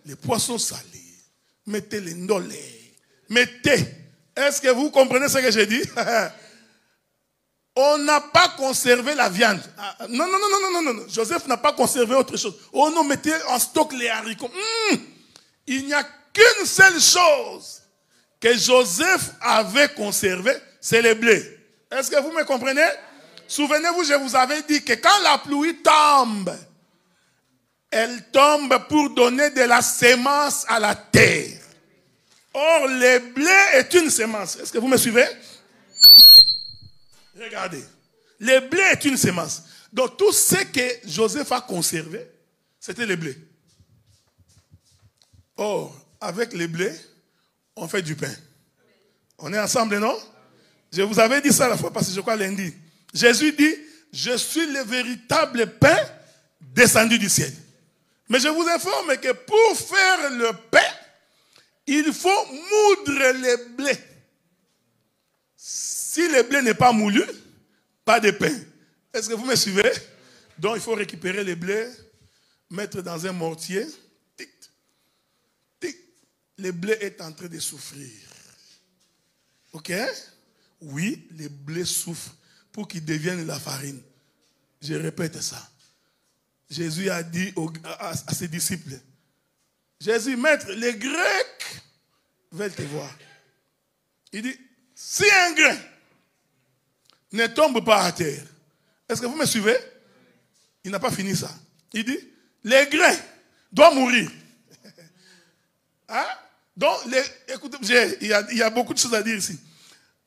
B: les poissons salés, mettez les ndolés, mettez. Est-ce que vous comprenez ce que j'ai dit? On n'a pas conservé la viande. Non. Joseph n'a pas conservé autre chose. Oh non, mettez en stock les haricots. Il n'y a qu'une seule chose que Joseph avait conservé, c'est les blés. Est-ce que vous me comprenez? Souvenez-vous, je vous avais dit que quand la pluie tombe, elle tombe pour donner de la sémence à la terre. Or, le blé est une sémence. Est-ce que vous me suivez? Regardez. Le blé est une sémence. Donc, tout ce que Joseph a conservé, c'était le blé. Or, avec les blés, on fait du pain. On est ensemble, non? Je vous avais dit ça la fois passée, je crois lundi. Jésus dit, je suis le véritable pain descendu du ciel. Mais je vous informe que pour faire le pain, il faut moudre les blés. Si le blé n'est pas moulu, pas de pain. Est-ce que vous me suivez? Donc il faut récupérer les blés, mettre dans un mortier. Tic, tic. Le blé est en train de souffrir. Ok? Oui, les blés souffrent pour qu'ils deviennent la farine. Je répète ça. Jésus a dit à ses disciples, Jésus, maître, les Grecs veulent te voir. Il dit, si un grain ne tombe pas à terre, est-ce que vous me suivez? Il n'a pas fini ça. Il dit, les grains doivent mourir. Hein? Donc, écoutez, il y a beaucoup de choses à dire ici.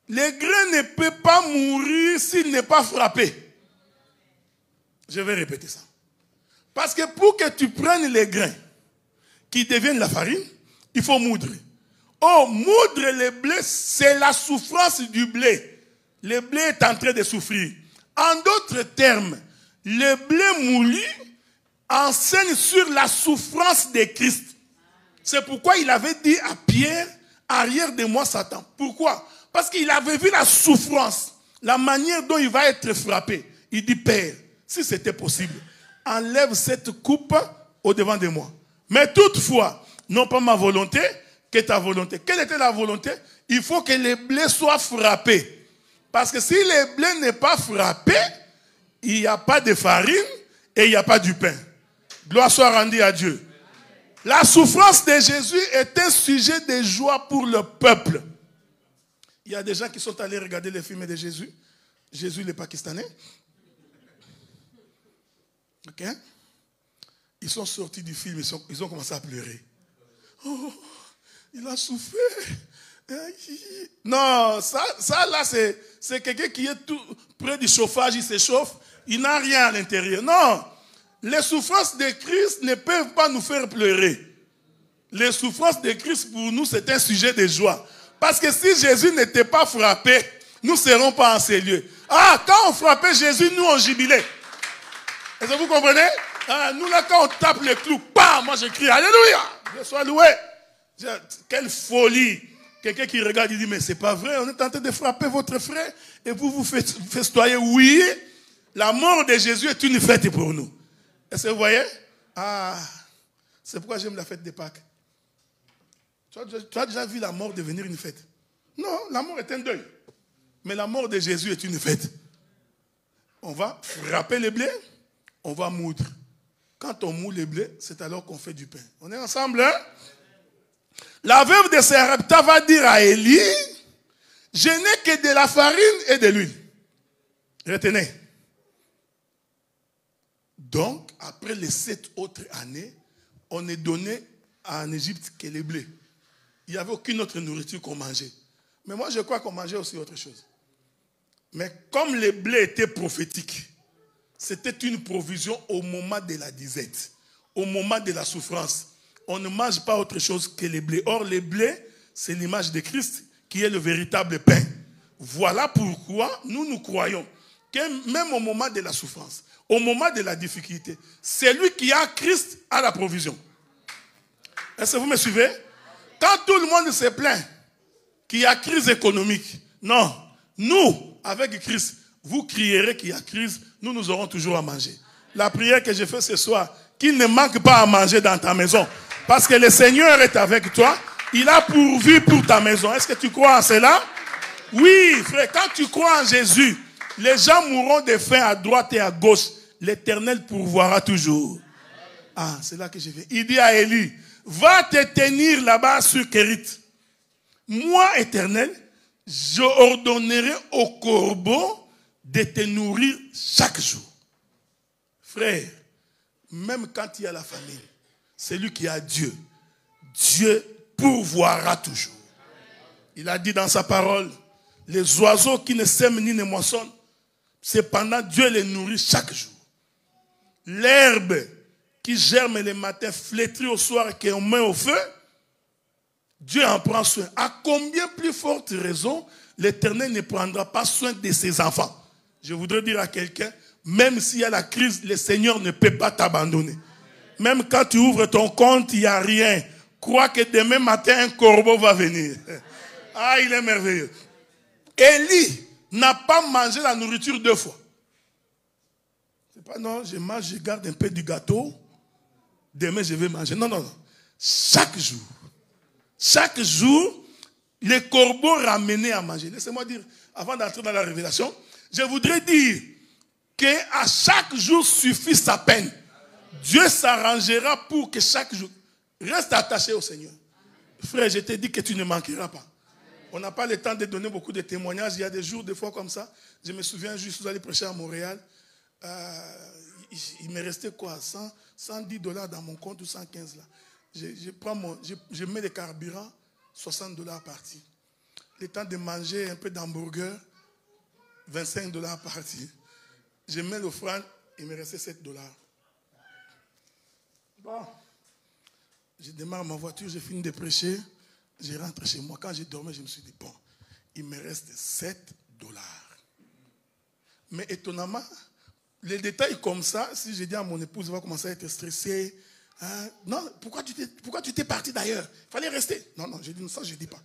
B: Les grains ne peuvent pas mourir s'il n'est pas frappé. Je vais répéter ça. Parce que pour que tu prennes les grains qui deviennent la farine, il faut moudre. Oh, moudre le blé, c'est la souffrance du blé. Le blé est en train de souffrir. En d'autres termes, le blé moulu enseigne sur la souffrance de Christ. C'est pourquoi il avait dit à Pierre, arrière de moi Satan. Pourquoi? Parce qu'il avait vu la souffrance, la manière dont il va être frappé. Il dit, Père, si c'était possible, enlève cette coupe au devant de moi. Mais toutefois, non pas ma volonté, que ta volonté. Quelle était la volonté? Il faut que le blé soit frappé. Parce que si le blé n'est pas frappé, il n'y a pas de farine et il n'y a pas du pain. Gloire soit rendue à Dieu. La souffrance de Jésus est un sujet de joie pour le peuple. Il y a des gens qui sont allés regarder les films de Jésus. Jésus le Pakistanais. Ok? Ils sont sortis du film, ils ont commencé à pleurer. Oh, il a souffert. Non, ça là, c'est quelqu'un qui est tout près du chauffage, il s'échauffe, il n'a rien à l'intérieur. Non, les souffrances de Christ ne peuvent pas nous faire pleurer. Les souffrances de Christ pour nous, c'est un sujet de joie. Parce que si Jésus n'était pas frappé, nous ne serons pas en ces lieux. Ah, quand on frappait Jésus, nous on jubilait. Est-ce que vous comprenez? Ah, nous là, quand on tape les clous, bam, moi je crie Alléluia, Dieu soit loué. Quelle folie. Quelqu'un qui regarde, il dit, mais c'est pas vrai, on est en train de frapper votre frère et vous vous festoyez. Oui, la mort de Jésus est une fête pour nous. Est-ce que vous voyez? Ah, c'est pourquoi j'aime la fête des Pâques. Tu as déjà vu la mort devenir une fête? Non, la mort est un deuil. Mais la mort de Jésus est une fête. On va frapper les blés, on va moudre. Quand on moule les blés, c'est alors qu'on fait du pain. On est ensemble, hein? La veuve de Sarepta va dire à Élie, je n'ai que de la farine et de l'huile. Retenez. Donc, après les 7 autres années, on est donné en Égypte que les blés. Il n'y avait aucune autre nourriture qu'on mangeait. Mais moi, je crois qu'on mangeait aussi autre chose. Mais comme les blés étaient prophétiques, c'était une provision au moment de la disette, au moment de la souffrance. On ne mange pas autre chose que les blés. Or, les blés, c'est l'image de Christ qui est le véritable pain. Voilà pourquoi nous croyons que même au moment de la souffrance, au moment de la difficulté, celui qui a Christ a la provision. Est-ce que vous me suivez? Quand tout le monde se plaint qu'il y a crise économique, non, nous, avec Christ, vous crierez qu'il y a crise, nous aurons toujours à manger. La prière que j'ai faite ce soir, qu'il ne manque pas à manger dans ta maison. Parce que le Seigneur est avec toi, il a pourvu pour ta maison. Est-ce que tu crois en cela? Oui, frère, quand tu crois en Jésus, les gens mourront de faim à droite et à gauche. L'Éternel pourvoira toujours. Ah, c'est là que je vais. Il dit à Élie, va te tenir là-bas sur Kérit. Moi, Éternel, je ordonnerai au corbeau de te nourrir chaque jour. Frère, même quand il y a la famine, celui qui a Dieu, Dieu pourvoira toujours. Il a dit dans sa parole, les oiseaux qui ne sèment ni ne moissonnent, cependant Dieu les nourrit chaque jour. L'herbe qui germe le matin, flétrie au soir et qu'on met au feu, Dieu en prend soin. À combien plus forte raison l'Éternel ne prendra pas soin de ses enfants? Je voudrais dire à quelqu'un, même s'il y a la crise, le Seigneur ne peut pas t'abandonner. Même quand tu ouvres ton compte, il n'y a rien. Crois que demain matin, un corbeau va venir. Ah, il est merveilleux. Élie n'a pas mangé la nourriture 2 fois. C'est pas non, je mange, je garde un peu du gâteau. Demain, je vais manger. Non, non, non. Chaque jour, les corbeaux ramenaient à manger. Laissez-moi dire, avant d'entrer dans la révélation, je voudrais dire qu'à chaque jour suffit sa peine. Dieu s'arrangera pour que chaque jour... Reste attaché au Seigneur. Frère, je te dis que tu ne manqueras pas. On n'a pas le temps de donner beaucoup de témoignages. Il y a des jours, des fois comme ça. Je me souviens, juste, vous allez prêcher à Montréal. Il me restait quoi, 110 $ dans mon compte ou 115 là. Je mets le carburant, 60 $ parti. Le temps de manger un peu d'hamburger, 25 $ parti. Je mets l'offrande, il me restait 7 $. Bon, je démarre ma voiture, j'ai fini de prêcher, je rentre chez moi. Quand j'ai dormi, je me suis dit, bon, il me reste 7 $. Mais étonnamment, les détails comme ça, si je dis à mon épouse, elle va commencer à être stressée. Hein? Non, pourquoi tu t'es parti d'ailleurs? Il fallait rester. Non, j'ai dit ça, je ne dis pas.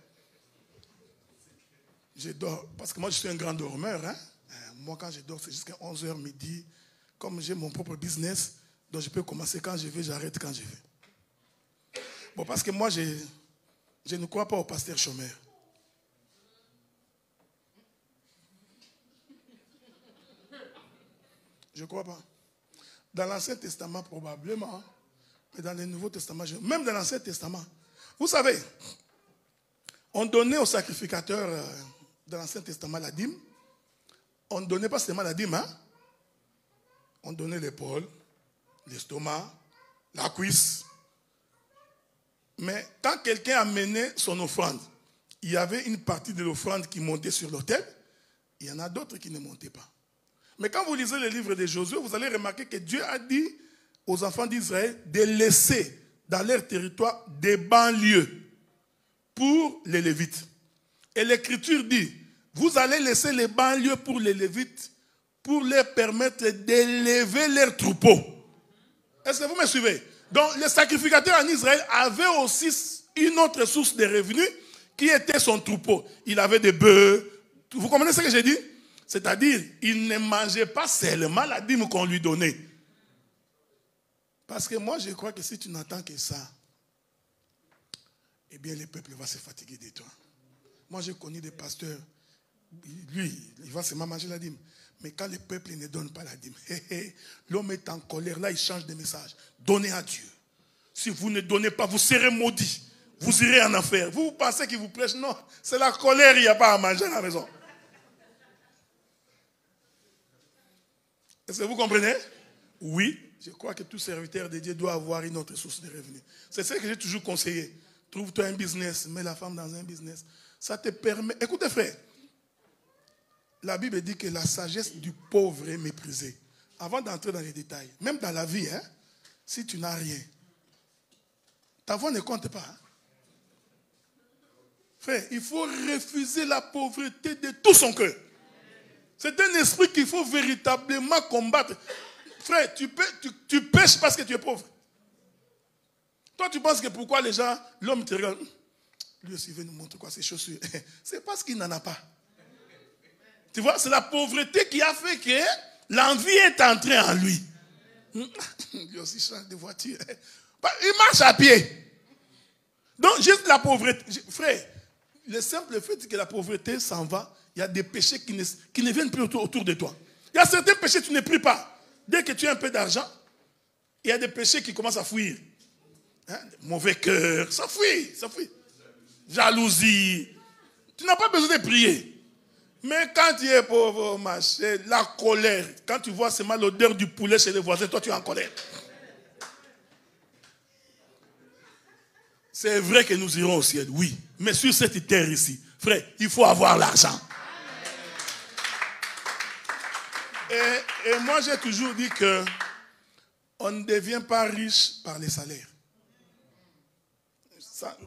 B: Je dors, parce que moi je suis un grand dormeur. Hein? Moi quand je dors, c'est jusqu'à 11h midi. Comme j'ai mon propre business, donc je peux commencer quand je veux, j'arrête quand je veux. Bon, parce que moi, je ne crois pas au pasteur chômeur. Je ne crois pas. Dans l'Ancien Testament, probablement, mais dans le Nouveau Testament, même dans l'Ancien Testament, vous savez, on donnait aux sacrificateurs dans l'Ancien Testament la dîme. On ne donnait pas seulement la dîme, hein? On donnait l'épaule, l'estomac, la cuisse. Mais quand quelqu'un amenait son offrande, il y avait une partie de l'offrande qui montait sur l'autel, il y en a d'autres qui ne montaient pas. Mais quand vous lisez le livre de Josué, vous allez remarquer que Dieu a dit aux enfants d'Israël de laisser dans leur territoire des banlieues pour les Lévites. Et l'Écriture dit, vous allez laisser les banlieues pour les Lévites pour leur permettre d'élever leurs troupeaux. Est-ce que vous me suivez? Donc, les sacrificateurs en Israël avaient aussi une autre source de revenus qui était son troupeau. Il avait des bœufs. Vous comprenez ce que j'ai dit? C'est-à-dire, il ne mangeait pas seulement la dîme qu'on lui donnait. Parce que moi, je crois que si tu n'entends que ça, eh bien, le peuple va se fatiguer de toi. Moi, j'ai connu des pasteurs. Lui, il va seulement manger la dîme. Mais quand le peuple ne donne pas la dîme, l'homme est en colère. Là, il change de message. Donnez à Dieu. Si vous ne donnez pas, vous serez maudits. Vous irez en enfer. Vous pensez qu'il vous prêche? Non, c'est la colère, il n'y a pas à manger à la maison. Est-ce que vous comprenez? Oui, je crois que tout serviteur de Dieu doit avoir une autre source de revenus. C'est ce que j'ai toujours conseillé. Trouve-toi un business, mets la femme dans un business. Ça te permet... Écoutez frère, la Bible dit que la sagesse du pauvre est méprisée. Avant d'entrer dans les détails, même dans la vie, hein, si tu n'as rien, ta voix ne compte pas. Hein. Frère, il faut refuser la pauvreté de tout son cœur. C'est un esprit qu'il faut véritablement combattre. Frère, tu pêches parce que tu es pauvre. Toi, tu penses que pourquoi les gens, l'homme te regarde, lui aussi veut nous montrer quoi, ses chaussures. C'est parce qu'il n'en a pas. Tu vois, c'est la pauvreté qui a fait que l'envie est entrée en lui. Lui aussi change de voiture. Il marche à pied. Donc, juste la pauvreté. Frère, le simple fait que la pauvreté s'en va, il y a des péchés qui ne viennent plus autour de toi. Il y a certains péchés que tu ne pries pas. Dès que tu as un peu d'argent, il y a des péchés qui commencent à fuir. Hein? Mauvais cœur, ça fuit, ça fuit. Jalousie. Tu n'as pas besoin de prier. Mais quand tu es pauvre, marché, la colère, quand tu vois seulement l'odeur du poulet chez les voisins, toi tu es en colère. C'est vrai que nous irons au ciel, oui. Mais sur cette terre ici, frère, il faut avoir l'argent. Et moi j'ai toujours dit que on ne devient pas riche par les salaires.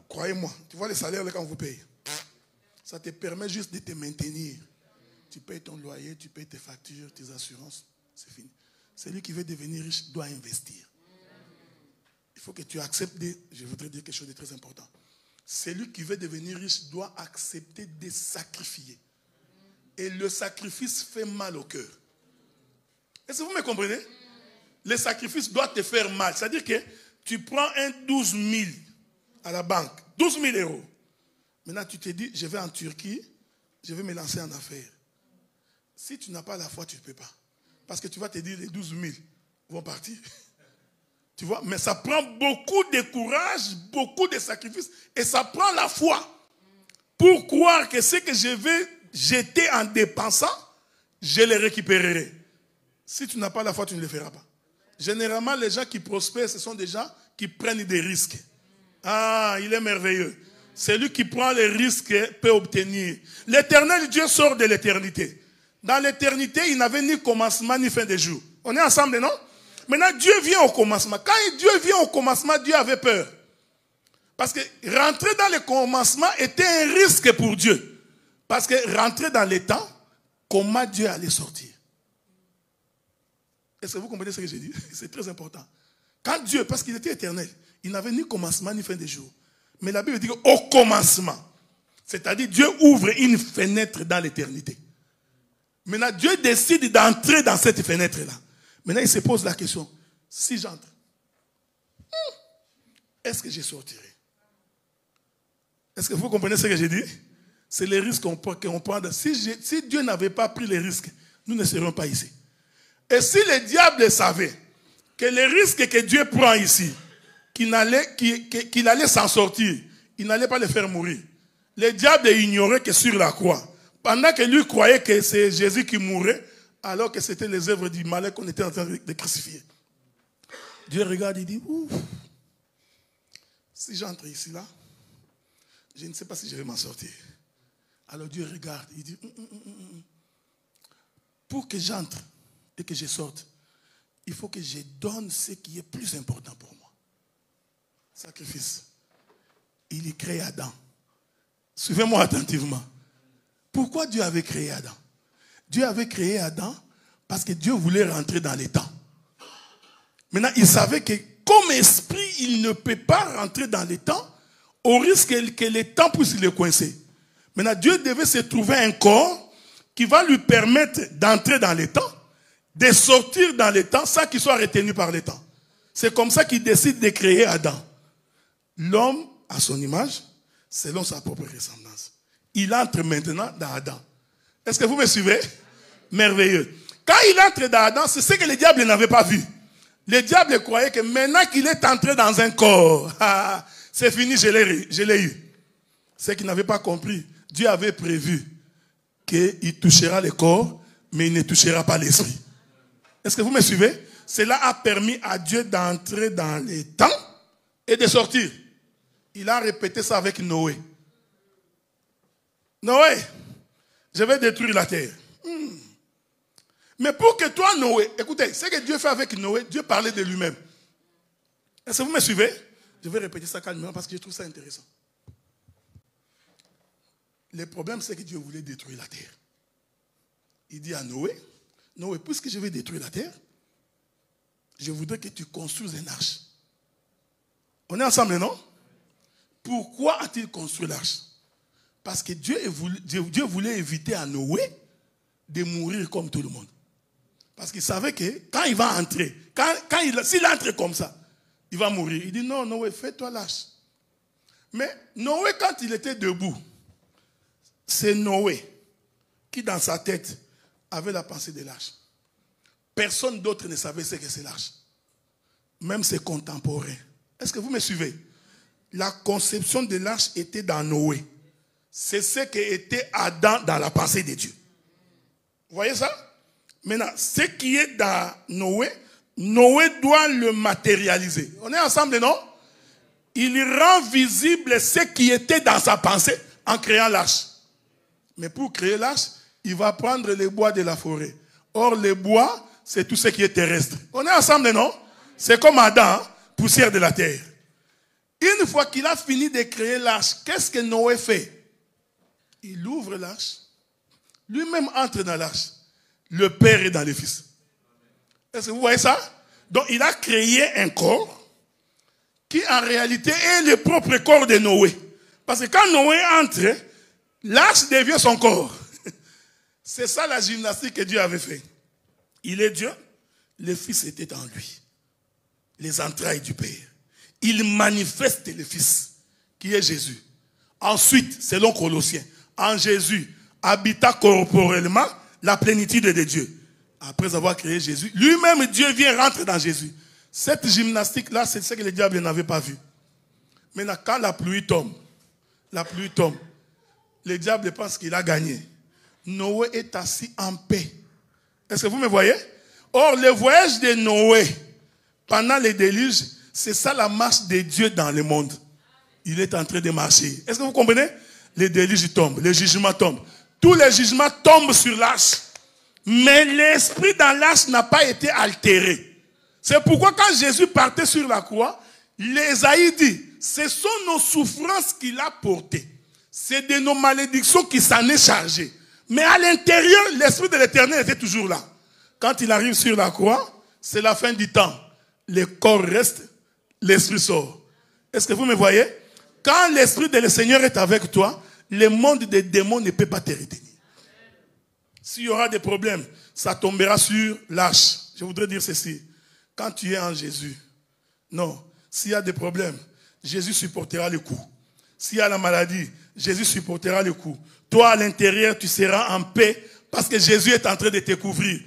B: Croyez-moi, tu vois les salaires quand vous payez. Ça te permet juste de te maintenir. Tu payes ton loyer, tu payes tes factures, tes assurances, c'est fini. Celui qui veut devenir riche doit investir. Il faut que tu acceptes je voudrais dire quelque chose de très important. Celui qui veut devenir riche doit accepter de sacrifier. Et le sacrifice fait mal au cœur. Est-ce que vous me comprenez? Le sacrifice doit te faire mal. C'est-à-dire que tu prends un 12 000 à la banque, 12 000 euros. Maintenant, tu te dis, je vais en Turquie, je vais me lancer en affaires. Si tu n'as pas la foi, tu ne peux pas. Parce que tu vas te dire, les 12 000 vont partir. Tu vois, mais ça prend beaucoup de courage, beaucoup de sacrifices, et ça prend la foi pour croire que ce que je vais jeter en dépensant, je le récupérerai. Si tu n'as pas la foi, tu ne le feras pas. Généralement, les gens qui prospèrent, ce sont des gens qui prennent des risques. Ah, il est merveilleux. Celui qui prend les risques peut obtenir. L'éternel Dieu sort de l'éternité. Dans l'éternité, il n'avait ni commencement ni fin de jour. On est ensemble, non? Maintenant, Dieu vient au commencement. Quand Dieu vient au commencement, Dieu avait peur. Parce que rentrer dans le commencement était un risque pour Dieu. Parce que rentrer dans les temps, comment Dieu allait sortir? Est-ce que vous comprenez ce que j'ai dit? C'est très important. Quand Dieu, parce qu'il était éternel, il n'avait ni commencement ni fin de jour. Mais la Bible dit au commencement. C'est-à-dire Dieu ouvre une fenêtre dans l'éternité. Maintenant, Dieu décide d'entrer dans cette fenêtre-là. Maintenant, il se pose la question, si j'entre, est-ce que je sortirai? Est-ce que vous comprenez ce que j'ai dit? C'est les risques qu'on prend. Si Dieu n'avait pas pris les risques, nous ne serions pas ici. Et si le diable savait que les risques que Dieu prend ici, qu'il allait s'en sortir, il n'allait pas le faire mourir. Le diable ignorait que sur la croix, pendant que lui croyait que c'est Jésus qui mourait, alors que c'était les œuvres du malin qu'on était en train de crucifier. Dieu regarde et dit, ouf, si j'entre ici là, je ne sais pas si je vais m'en sortir. Alors Dieu regarde, il dit, pour que j'entre et que je sorte, il faut que je donne ce qui est plus important pour moi. Sacrifice. Il y crée Adam. Suivez-moi attentivement. Pourquoi Dieu avait créé Adam? Dieu avait créé Adam parce que Dieu voulait rentrer dans les temps. Maintenant, il savait que comme esprit, il ne peut pas rentrer dans les temps au risque que les temps puissent le coincer. Maintenant, Dieu devait se trouver un corps qui va lui permettre d'entrer dans les temps, de sortir dans les temps sans qu'il soit retenu par les temps. C'est comme ça qu'il décide de créer Adam. L'homme, à son image, selon sa propre ressemblance. Il entre maintenant dans Adam. Est-ce que vous me suivez? Merveilleux. Quand il entre dans Adam, c'est ce que le diable n'avait pas vu. Le diable croyait que maintenant qu'il est entré dans un corps, c'est fini, je l'ai eu. Ce qu'il n'avait pas compris, Dieu avait prévu qu'il touchera le corps, mais il ne touchera pas l'esprit. Est-ce que vous me suivez? Cela a permis à Dieu d'entrer dans les temps et de sortir. Il a répété ça avec Noé. Noé, je vais détruire la terre. Mais pour que toi, Noé, écoutez, ce que Dieu fait avec Noé, Dieu parlait de lui-même. Est-ce que vous me suivez? Je vais répéter ça calmement parce que je trouve ça intéressant. Le problème, c'est que Dieu voulait détruire la terre. il dit à Noé, Noé, puisque je vais détruire la terre, je voudrais que tu construises une arche. On est ensemble, non? Pourquoi a-t-il construit l'arche? Parce que Dieu voulait éviter à Noé de mourir comme tout le monde. Parce qu'il savait que quand il va entrer, s'il entre comme ça, il va mourir. Il dit non, Noé, fais-toi l'arche. Mais Noé, quand il était debout, c'est Noé qui, dans sa tête, avait la pensée de l'arche. Personne d'autre ne savait ce que c'est l'arche. Même ses contemporains. Est-ce que vous me suivez? La conception de l'arche était dans Noé. C'est ce qu'était Adam dans la pensée de Dieu. Vous voyez ça? Maintenant, ce qui est dans Noé, Noé doit le matérialiser. On est ensemble, non? Il rend visible ce qui était dans sa pensée en créant l'arche. Mais pour créer l'arche, il va prendre les bois de la forêt. Or, les bois, c'est tout ce qui est terrestre. On est ensemble, non? C'est comme Adam, hein? Poussière de la terre. Une fois qu'il a fini de créer l'arche, qu'est-ce que Noé fait? Il ouvre l'arche. Lui-même entre dans l'arche. Le Père est dans le Fils. Est-ce que vous voyez ça? Donc, il a créé un corps qui, en réalité, est le propre corps de Noé. Parce que quand Noé entre, l'arche devient son corps. C'est ça la gymnastique que Dieu avait fait. Il est Dieu, le Fils était en lui. Les entrailles du Père. Il manifeste le Fils, qui est Jésus. Ensuite, selon Colossiens, en Jésus, habita corporellement la plénitude de Dieu. Après avoir créé Jésus, lui-même Dieu vient rentrer dans Jésus. Cette gymnastique-là, c'est ce que le diable n'avait pas vu. Maintenant, quand la pluie tombe, le diable pense qu'il a gagné. Noé est assis en paix. Est-ce que vous me voyez? Or, le voyage de Noé, pendant les déluges, c'est ça la marche de Dieu dans le monde. Il est en train de marcher. Est-ce que vous comprenez? Les déluges tombent, les jugements tombent. Tous les jugements tombent sur l'arche. Mais l'esprit dans l'arche n'a pas été altéré. C'est pourquoi quand Jésus partait sur la croix, l'Ésaïe dit, ce sont nos souffrances qu'il a portées. C'est de nos malédictions qu'il s'en est chargé. Mais à l'intérieur, l'esprit de l'Éternel était toujours là. Quand il arrive sur la croix, c'est la fin du temps. Le corps reste, l'esprit sort. Est-ce que vous me voyez? Quand l'esprit de le Seigneur est avec toi, le monde des démons ne peut pas te retenir. S'il y aura des problèmes, ça tombera sur l'arche. Je voudrais dire ceci. Quand tu es en Jésus, non, s'il y a des problèmes, Jésus supportera le coup. S'il y a la maladie, Jésus supportera le coup. Toi, à l'intérieur, tu seras en paix parce que Jésus est en train de te couvrir.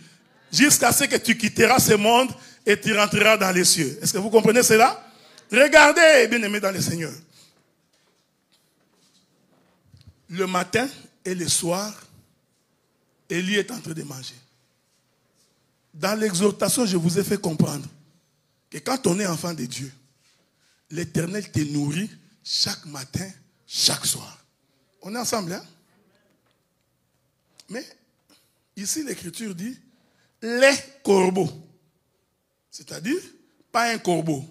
B: Jusqu'à ce que tu quitteras ce monde et tu rentreras dans les cieux. Est-ce que vous comprenez cela? Regardez, bien-aimés dans le Seigneur. Le matin et le soir, Élie est en train de manger. Dans l'exhortation, je vous ai fait comprendre que quand on est enfant de Dieu, l'Éternel te nourrit chaque matin, chaque soir. On est ensemble, hein? Mais ici, l'Écriture dit les corbeaux. C'est-à-dire, pas un corbeau,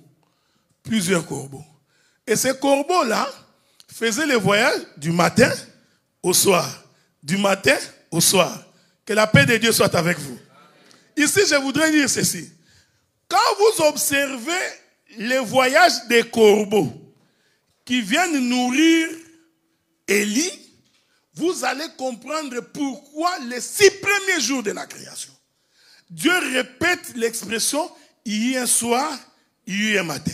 B: plusieurs corbeaux. Et ces corbeaux-là faisaient le voyage du matin au soir. Du matin au soir. Que la paix de Dieu soit avec vous. Ici, je voudrais dire ceci. Quand vous observez les voyages des corbeaux qui viennent nourrir Élie, vous allez comprendre pourquoi les 6 premiers jours de la création, Dieu répète l'expression « il y a un soir, il y a un matin ».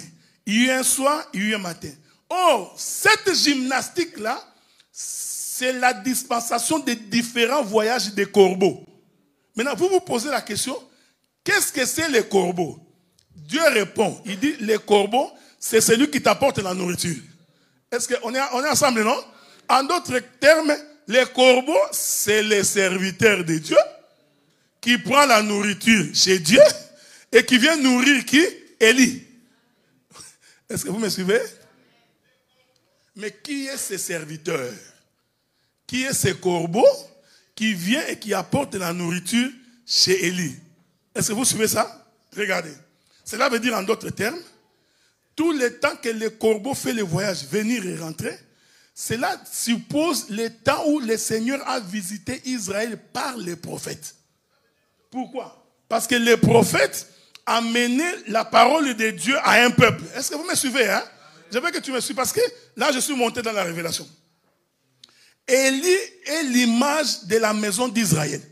B: Il y a un soir, il y a un matin. Or, cette gymnastique-là, c'est la dispensation des différents voyages des corbeaux. Maintenant, vous vous posez la question, qu'est-ce que c'est les corbeaux? Dieu répond, il dit, les corbeaux, c'est celui qui t'apporte la nourriture. Est-ce qu'on est ensemble, non? En d'autres termes, les corbeaux, c'est les serviteurs de Dieu qui prend la nourriture chez Dieu et qui vient nourrir qui? Élie. Est-ce que vous me suivez? Mais qui est ces serviteurs? Qui est ces corbeaux qui vient et qui apporte la nourriture chez Élie? Est-ce que vous suivez ça? Regardez. Cela veut dire en d'autres termes, tout le temps que le corbeau fait le voyage, venir et rentrer, cela suppose le temps où le Seigneur a visité Israël par les prophètes. Pourquoi? Parce que les prophètes amenaient la parole de Dieu à un peuple. Est-ce que vous me suivez? Je veux que tu me suives parce que là, je suis monté dans la révélation. Élie est l'image de la maison d'Israël.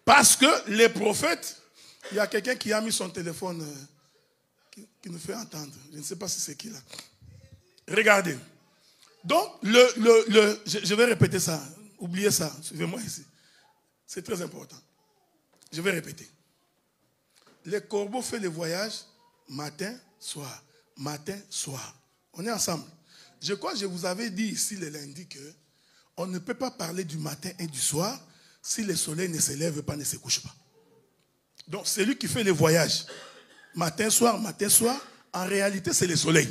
B: Parce que les prophètes, il y a quelqu'un qui a mis son téléphone qui nous fait entendre. Je ne sais pas si c'est qui là. Regardez. Donc, je vais répéter ça. Oubliez ça. Suivez-moi ici. C'est très important. Je vais répéter. Les corbeaux font le voyage matin, soir. Matin, soir. On est ensemble. Je crois que je vous avais dit ici le lundi que on ne peut pas parler du matin et du soir si le soleil ne se lève pas, ne se couche pas. Donc, celui qui fait le voyage matin, soir, en réalité, c'est le soleil.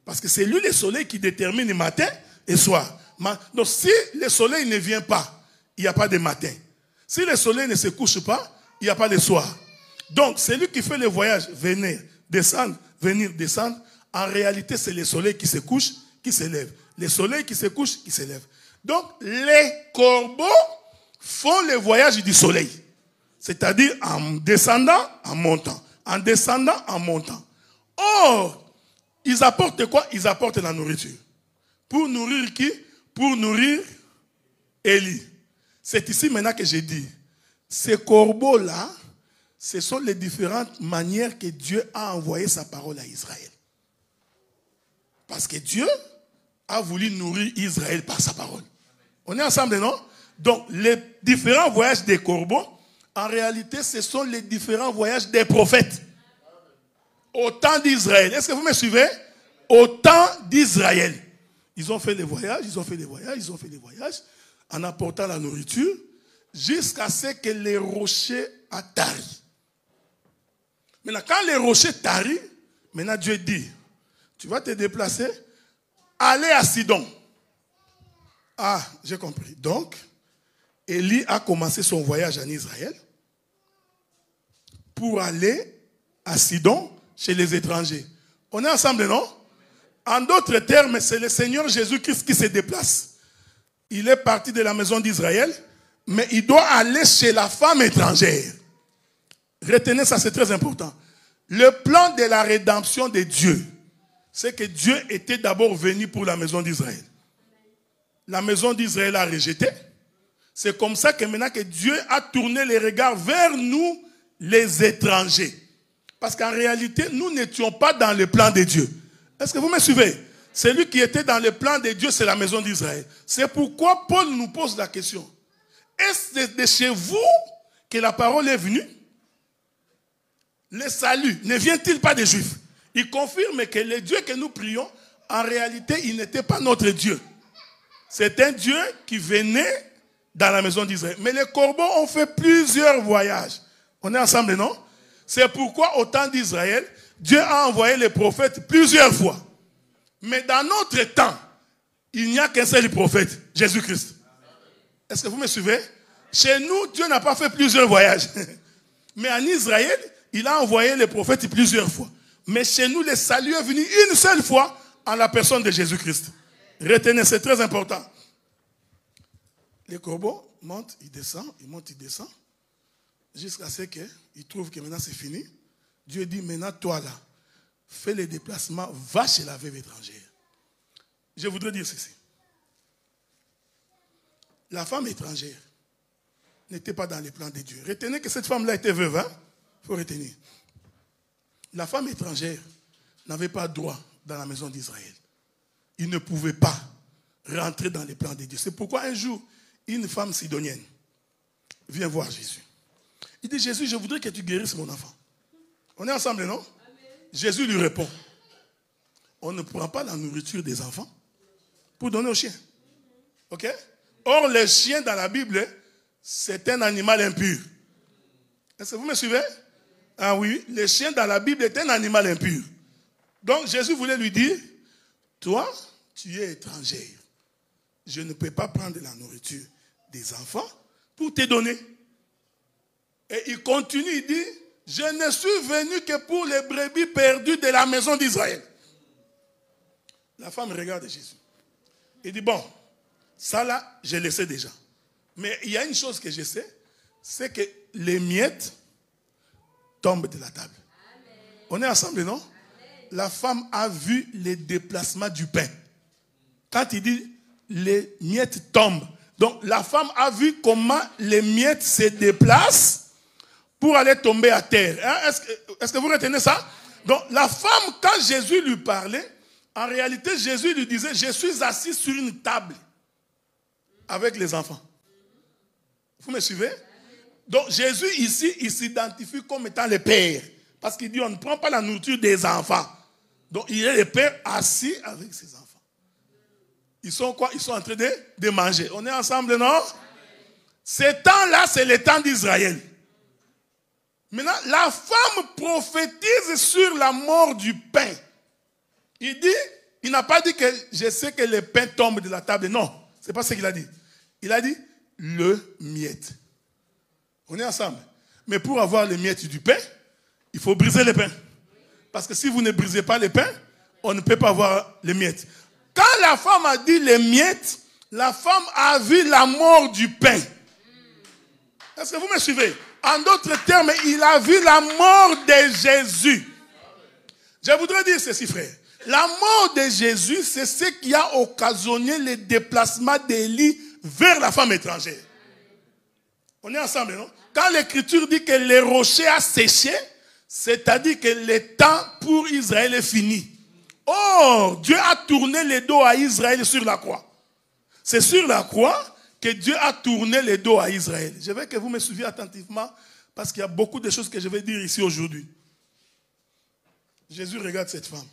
B: Parce que c'est lui le soleil qui détermine le matin et soir. Donc, si le soleil ne vient pas, il n'y a pas de matin. Si le soleil ne se couche pas, il n'y a pas de soir. Donc, celui qui fait le voyage, venir, descendre, en réalité, c'est le soleil qui se couche, qui se lève. Le soleil qui se couche, qui se lève. Donc, les corbeaux font le voyage du soleil. C'est-à-dire en descendant, en montant. En descendant, en montant. Or, ils apportent quoi? Ils apportent la nourriture. Pour nourrir qui? Pour nourrir Élie. C'est ici maintenant que j'ai dit. Ces corbeaux-là, ce sont les différentes manières que Dieu a envoyé sa parole à Israël. Parce que Dieu a voulu nourrir Israël par sa parole. On est ensemble, non? Donc, les différents voyages des corbeaux, en réalité, ce sont les différents voyages des prophètes. Au temps d'Israël. Est-ce que vous me suivez? Au temps d'Israël. Ils ont fait les voyages, en apportant la nourriture, jusqu'à ce que les rochers attarissent. Maintenant, quand les rochers tarissent, maintenant Dieu dit, tu vas te déplacer, aller à Sidon. Ah, j'ai compris. Donc, Élie a commencé son voyage en Israël pour aller à Sidon chez les étrangers. On est ensemble, non? En d'autres termes, c'est le Seigneur Jésus-Christ qui se déplace. Il est parti de la maison d'Israël, mais il doit aller chez la femme étrangère. Retenez ça, c'est très important. Le plan de la rédemption de Dieu, c'est que Dieu était d'abord venu pour la maison d'Israël. La maison d'Israël a rejeté. C'est comme ça que maintenant que Dieu a tourné les regards vers nous, les étrangers. Parce qu'en réalité, nous n'étions pas dans le plan de Dieu. Est-ce que vous me suivez? Celui qui était dans le plan de Dieu, c'est la maison d'Israël. C'est pourquoi Paul nous pose la question. Est-ce de chez vous que la parole est venue? Le salut ne vient-il pas des Juifs? Il confirme que le Dieu que nous prions, en réalité, il n'était pas notre Dieu. C'est un Dieu qui venait dans la maison d'Israël. Mais les corbeaux ont fait plusieurs voyages. On est ensemble, non? C'est pourquoi au temps d'Israël, Dieu a envoyé les prophètes plusieurs fois. Mais dans notre temps, il n'y a qu'un seul prophète, Jésus-Christ. Est-ce que vous me suivez? Chez nous, Dieu n'a pas fait plusieurs voyages. Mais en Israël, il a envoyé les prophètes plusieurs fois. Mais chez nous, le salut est venu une seule fois en la personne de Jésus-Christ. Retenez, c'est très important. Les corbeaux montent, ils descendent, ils montent, ils descendent. Jusqu'à ce qu'ils trouvent que maintenant c'est fini. Dieu dit, maintenant toi là, fais les déplacements, va chez la veuve étrangère. Je voudrais dire ceci. La femme étrangère n'était pas dans les plans de Dieu. Retenez que cette femme-là était veuve. Il faut retenir. La femme étrangère n'avait pas droit dans la maison d'Israël. Il ne pouvait pas rentrer dans les plans de Dieu. C'est pourquoi un jour, une femme sidonienne vient voir Jésus. Il dit, Jésus, je voudrais que tu guérisses mon enfant. On est ensemble, non? Amen. Jésus lui répond, on ne prend pas la nourriture des enfants pour donner aux chiens. Ok? Or, le chien dans la Bible, c'est un animal impur. Est-ce que vous me suivez? Ah oui, le chien dans la Bible est un animal impur. Donc, Jésus voulait lui dire, toi, tu es étrangère. Je ne peux pas prendre la nourriture des enfants pour te donner. Et il continue, il dit, je ne suis venu que pour les brebis perdues de la maison d'Israël. La femme regarde Jésus. Il dit, bon, ça là, je le sais déjà. Mais il y a une chose que je sais, c'est que les miettes tombent de la table. Amen. On est ensemble, non? Amen. La femme a vu les déplacements du pain. Quand il dit les miettes tombent, donc la femme a vu comment les miettes se déplacent pour aller tomber à terre. Hein? Est-ce que vous retenez ça? Donc la femme, quand Jésus lui parlait, en réalité Jésus lui disait, je suis assis sur une table avec les enfants. Vous me suivez? Donc Jésus ici, il s'identifie comme étant le père. Parce qu'il dit, on ne prend pas la nourriture des enfants. Donc il est le père assis avec ses enfants. Ils sont quoi? Ils sont en train de manger. On est ensemble, non? Ce temps-là, c'est le temps d'Israël. Maintenant, la femme prophétise sur la mort du pain. Il n'a pas dit que je sais que le pain tombe de la table. Non, ce n'est pas ce qu'il a dit. Il a dit le miette. On est ensemble. Mais pour avoir le miette du pain, il faut briser le pain. Parce que si vous ne brisez pas le pain, on ne peut pas avoir le miette. Quand la femme a dit les miettes, la femme a vu la mort du pain. Est-ce que vous me suivez? En d'autres termes, il a vu la mort de Jésus. Je voudrais dire ceci, frère. La mort de Jésus, c'est ce qui a occasionné le déplacement d'Élie vers la femme étrangère. On est ensemble, non? Quand l'Écriture dit que le rocher a séché, c'est-à-dire que le temps pour Israël est fini. Or, Dieu a tourné le dos à Israël sur la croix. C'est sur la croix que Dieu a tourné le dos à Israël. Je veux que vous me suiviez attentivement parce qu'il y a beaucoup de choses que je vais dire ici aujourd'hui. Jésus regarde cette femme.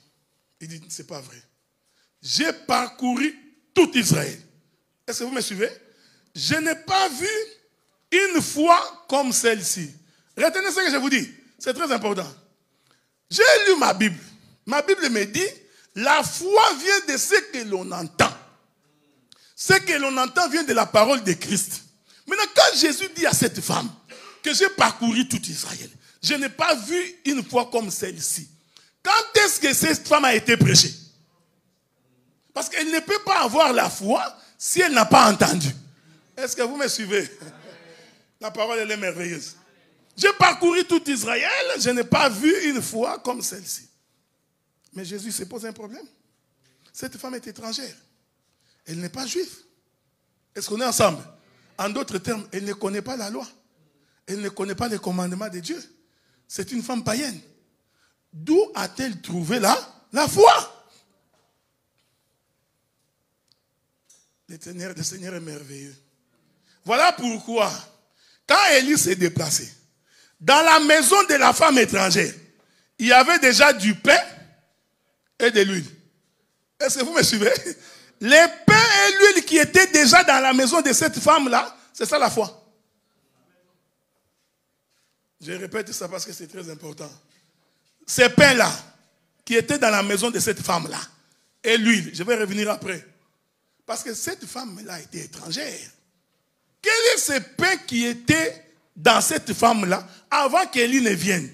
B: Il dit, c'est pas vrai. J'ai parcouru tout Israël. Est-ce que vous me suivez? Je n'ai pas vu une foi comme celle-ci. Retenez ce que je vous dis. C'est très important. J'ai lu ma Bible. Ma Bible me dit, la foi vient de ce que l'on entend. Ce que l'on entend vient de la parole de Christ. Maintenant, quand Jésus dit à cette femme que j'ai parcouru tout Israël, je n'ai pas vu une foi comme celle-ci. Quand est-ce que cette femme a été prêchée? Parce qu'elle ne peut pas avoir la foi si elle n'a pas entendu. Est-ce que vous me suivez? La parole, elle est merveilleuse. J'ai parcouru tout Israël, je n'ai pas vu une foi comme celle-ci. Mais Jésus se pose un problème. Cette femme est étrangère. Elle n'est pas juive. Est-ce qu'on est ensemble? En d'autres termes, elle ne connaît pas la loi. Elle ne connaît pas les commandements de Dieu. C'est une femme païenne. D'où a-t-elle trouvé la foi? Le Seigneur est merveilleux. Voilà pourquoi, quand Élie s'est déplacé, dans la maison de la femme étrangère, il y avait déjà du pain et de l'huile. Est-ce que vous me suivez? Les pains et l'huile qui étaient déjà dans la maison de cette femme-là, c'est ça la foi. Je répète ça parce que c'est très important. Ces pains-là, qui étaient dans la maison de cette femme-là, et l'huile, je vais revenir après. Parce que cette femme-là était étrangère. Quel est ce pain qui était dans cette femme-là avant qu'Élie ne vienne?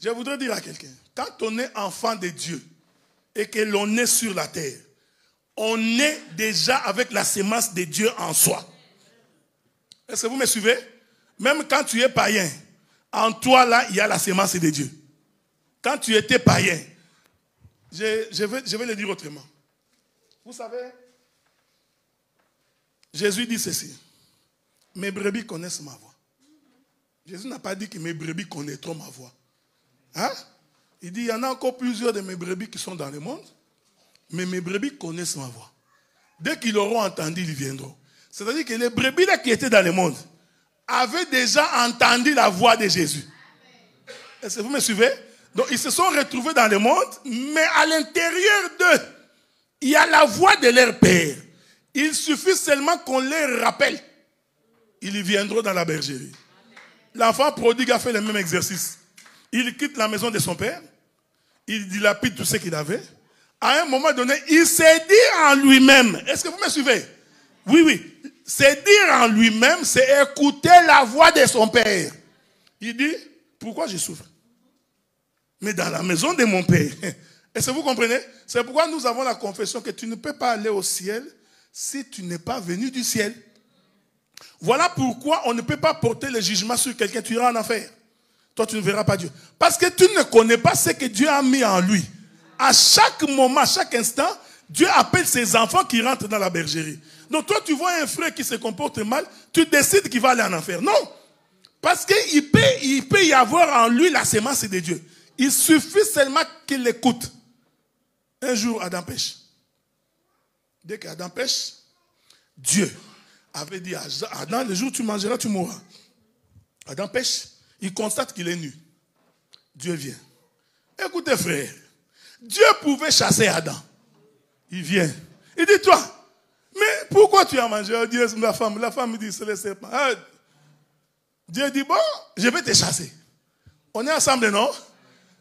B: Je voudrais dire à quelqu'un, quand on est enfant de Dieu et que l'on est sur la terre, on est déjà avec la sémence de Dieu en soi. Est-ce que vous me suivez? Même quand tu es païen, en toi là, il y a la sémence de Dieu. Quand tu étais païen, je vais le dire autrement. Vous savez, Jésus dit ceci. Mes brebis connaissent ma voix. Jésus n'a pas dit que mes brebis connaîtront ma voix. Hein? Il dit, il y en a encore plusieurs de mes brebis qui sont dans le monde, mais mes brebis connaissent ma voix. Dès qu'ils l'auront entendu, ils viendront. C'est-à-dire que les brebis là qui étaient dans le monde avaient déjà entendu la voix de Jésus. Est-ce que vous me suivez? Donc ils se sont retrouvés dans le monde, mais à l'intérieur d'eux, il y a la voix de leur Père. Il suffit seulement qu'on les rappelle. Ils viendront dans la bergerie. L'enfant prodigue a fait le même exercice. Il quitte la maison de son père. Il dilapide tout ce qu'il avait. À un moment donné, il s'est dit en lui-même. Est-ce que vous me suivez? Oui, oui. C'est dire en lui-même, c'est écouter la voix de son père. Il dit, pourquoi je souffre? Mais dans la maison de mon père, Est-ce que vous comprenez? C'est pourquoi nous avons la confession que tu ne peux pas aller au ciel si tu n'es pas venu du ciel. Voilà pourquoi on ne peut pas porter le jugement sur quelqu'un, tu iras en enfer. Toi, tu ne verras pas Dieu. Parce que tu ne connais pas ce que Dieu a mis en lui. À chaque moment, à chaque instant, Dieu appelle ses enfants qui rentrent dans la bergerie. Donc toi, tu vois un frère qui se comporte mal, tu décides qu'il va aller en enfer. Non. Parce qu'il peut y avoir en lui la sémence de Dieu. Il suffit seulement qu'il l'écoute. Un jour, Adam pêche. Dès qu'Adam pêche, Dieu avait dit à Adam, le jour où tu mangeras, tu mourras. Adam pêche, il constate qu'il est nu. Dieu vient. Écoutez frère, Dieu pouvait chasser Adam. Il vient. Il dit, toi, mais pourquoi tu as mangé? Oh, Dieu, la femme dit, c'est le serpent. Ah, Dieu dit, bon, je vais te chasser. On est ensemble, non?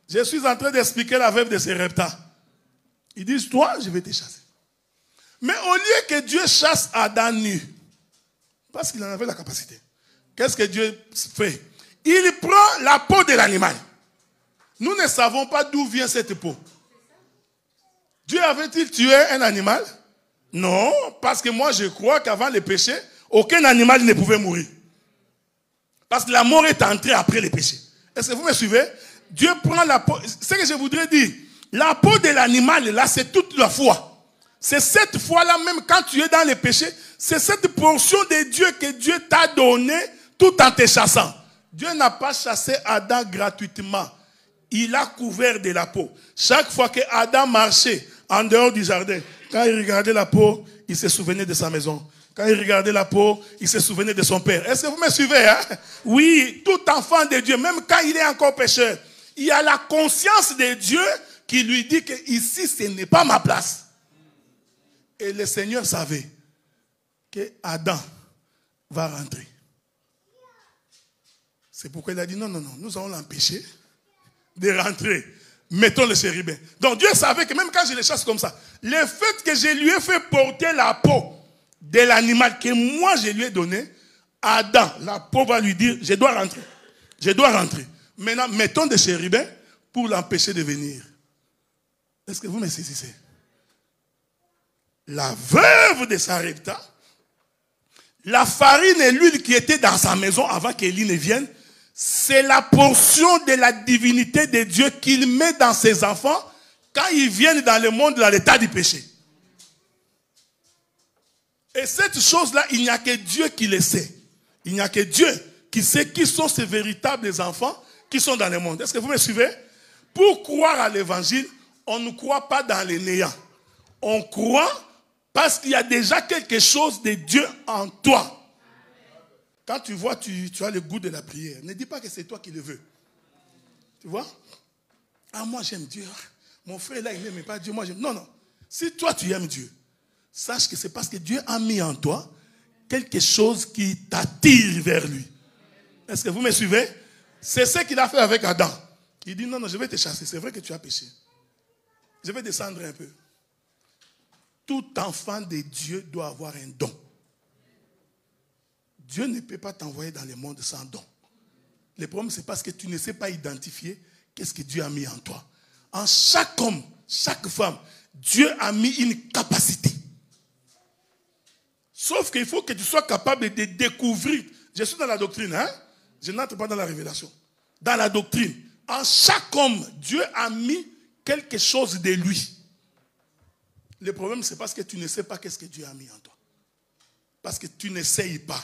B: Je suis en train d'expliquer la veuve de Sarepta. Il dit, toi, je vais te chasser. Mais au lieu que Dieu chasse Adam nu, parce qu'il en avait la capacité, qu'est-ce que Dieu fait? Il prend la peau de l'animal. Nous ne savons pas d'où vient cette peau. Dieu avait-il tué un animal? Non, parce que moi je crois qu'avant le péché, aucun animal ne pouvait mourir. Parce que la mort est entrée après le péché. Est-ce que vous me suivez? Dieu prend la peau. Ce que je voudrais dire, la peau de l'animal, là, c'est toute la foi. C'est cette foi-là, même quand tu es dans le péché, c'est cette portion de Dieu que Dieu t'a donnée tout en te chassant. Dieu n'a pas chassé Adam gratuitement. Il a couvert de la peau. Chaque fois que Adam marchait en dehors du jardin, quand il regardait la peau, il se souvenait de sa maison. Quand il regardait la peau, il se souvenait de son père. Est-ce que vous me suivez? Hein? Oui, tout enfant de Dieu, même quand il est encore pécheur, il a la conscience de Dieu qui lui dit que ici, ce n'est pas ma place. Et le Seigneur savait que Adam va rentrer. C'est pourquoi il a dit non, nous allons l'empêcher de rentrer. Mettons le chérubin. Donc Dieu savait que même quand je le chasse comme ça, le fait que je lui ai fait porter la peau de l'animal que moi je lui ai donné, Adam, la peau va lui dire, je dois rentrer. Je dois rentrer. Maintenant, mettons des chérubins pour l'empêcher de venir. Est-ce que vous me saisissez? La veuve de Sarepta, la farine et l'huile qui étaient dans sa maison avant qu'Élie ne vienne, c'est la portion de la divinité de Dieu qu'il met dans ses enfants quand ils viennent dans le monde dans l'état du péché. Et cette chose-là, il n'y a que Dieu qui le sait. Il n'y a que Dieu qui sait qui sont ces véritables enfants qui sont dans le monde. Est-ce que vous me suivez? Pour croire à l'évangile, on ne croit pas dans les néants. On croit parce qu'il y a déjà quelque chose de Dieu en toi. Quand tu vois, tu as le goût de la prière. Ne dis pas que c'est toi qui le veux. Tu vois? Ah, moi j'aime Dieu. Mon frère là, il n'aime pas Dieu. Moi j'aime. Non. Si toi tu aimes Dieu, sache que c'est parce que Dieu a mis en toi quelque chose qui t'attire vers lui. Est-ce que vous me suivez? C'est ce qu'il a fait avec Adam. Il dit non, je vais te chasser. C'est vrai que tu as péché. Je vais descendre un peu. Tout enfant de Dieu doit avoir un don. Dieu ne peut pas t'envoyer dans le monde sans don. Le problème, c'est parce que tu ne sais pas identifier qu'est-ce que Dieu a mis en toi. En chaque homme, chaque femme, Dieu a mis une capacité. Sauf qu'il faut que tu sois capable de découvrir. Je suis dans la doctrine, hein? Je n'entre pas dans la révélation. Dans la doctrine, en chaque homme, Dieu a mis quelque chose de lui. Le problème, c'est parce que tu ne sais pas qu'est-ce que Dieu a mis en toi. Parce que tu n'essayes pas.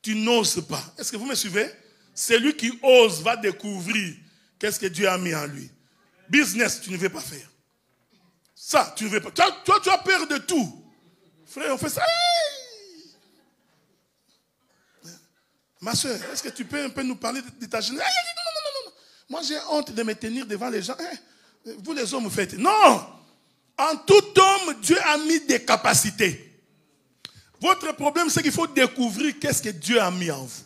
B: Tu n'oses pas. Est-ce que vous me suivez? Celui qui ose va découvrir qu'est-ce que Dieu a mis en lui. Business, tu ne veux pas faire. Ça, tu ne veux pas. Toi, tu as peur de tout. Frère, on fait ça. Hey! Ma soeur, est-ce que tu peux un peu nous parler de ta jeunesse? Non. Moi, j'ai honte de me tenir devant les gens. Vous, les hommes, vous faites. Non! En tout homme, Dieu a mis des capacités. Votre problème, c'est qu'il faut découvrir qu'est-ce que Dieu a mis en vous.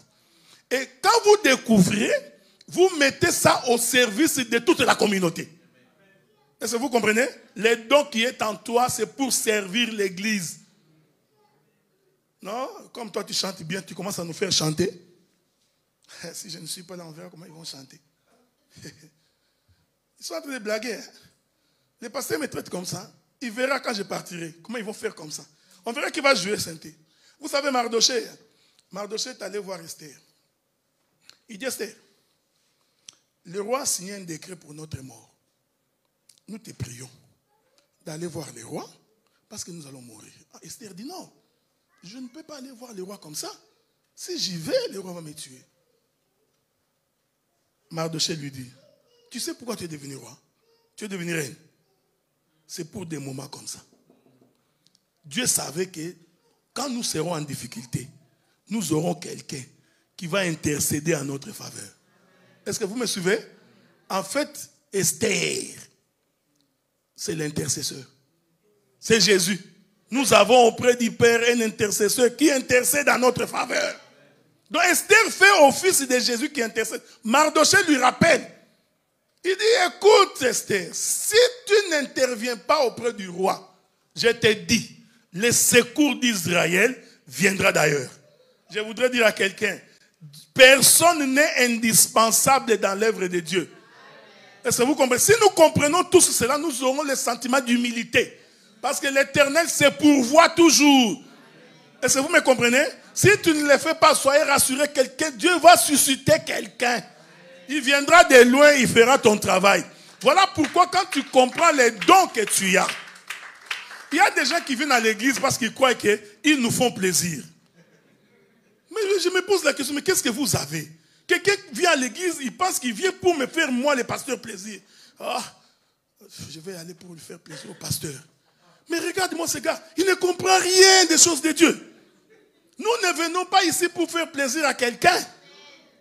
B: Et quand vous découvrez, vous mettez ça au service de toute la communauté. Est-ce que vous comprenez? Le don qui est en toi, c'est pour servir l'église. Non? Comme toi, tu chantes bien, tu commences à nous faire chanter. Si je ne suis pas là, on verra comment ils vont chanter. Ils sont en train de blaguer. Hein? Les pasteurs me traitent comme ça. Il verra quand je partirai. Comment ils vont faire comme ça. On verra qu'il va jouer synthé. Vous savez, Mardoché est allé voir Esther. Il dit, Esther, le roi a signé un décret pour notre mort. Nous te prions d'aller voir le roi parce que nous allons mourir. Esther dit, non, je ne peux pas aller voir le roi comme ça. Si j'y vais, le roi va me tuer. Mardoché lui dit, tu sais pourquoi tu es devenu roi? Tu es devenu reine. C'est pour des moments comme ça. Dieu savait que quand nous serons en difficulté, nous aurons quelqu'un qui va intercéder en notre faveur. Est-ce que vous me suivez? En fait, Esther, c'est l'intercesseur. C'est Jésus. Nous avons auprès du Père un intercesseur qui intercède en notre faveur. Donc Esther fait office de Jésus qui intercède. Mardoché lui rappelle. Il dit, écoute Esther, si tu n'interviens pas auprès du roi, je te dis, le secours d'Israël viendra d'ailleurs. Je voudrais dire à quelqu'un, personne n'est indispensable dans l'œuvre de Dieu. Est-ce que vous comprenez? Si nous comprenons tous cela, nous aurons le sentiment d'humilité. Parce que l'Éternel se pourvoit toujours. Est-ce que vous me comprenez? Si tu ne le fais pas, soyez rassurés, Dieu va susciter quelqu'un. Il viendra de loin, il fera ton travail. Voilà pourquoi quand tu comprends les dons que tu as, il y a des gens qui viennent à l'église parce qu'ils croient qu'ils nous font plaisir. Mais je me pose la question, mais qu'est-ce que vous avez? Quelqu'un vient à l'église, il pense qu'il vient pour me faire, moi, le pasteur, plaisir. Ah, je vais aller pour lui faire plaisir au pasteur. Mais regarde-moi ce gars, il ne comprend rien des choses de Dieu. Nous ne venons pas ici pour faire plaisir à quelqu'un.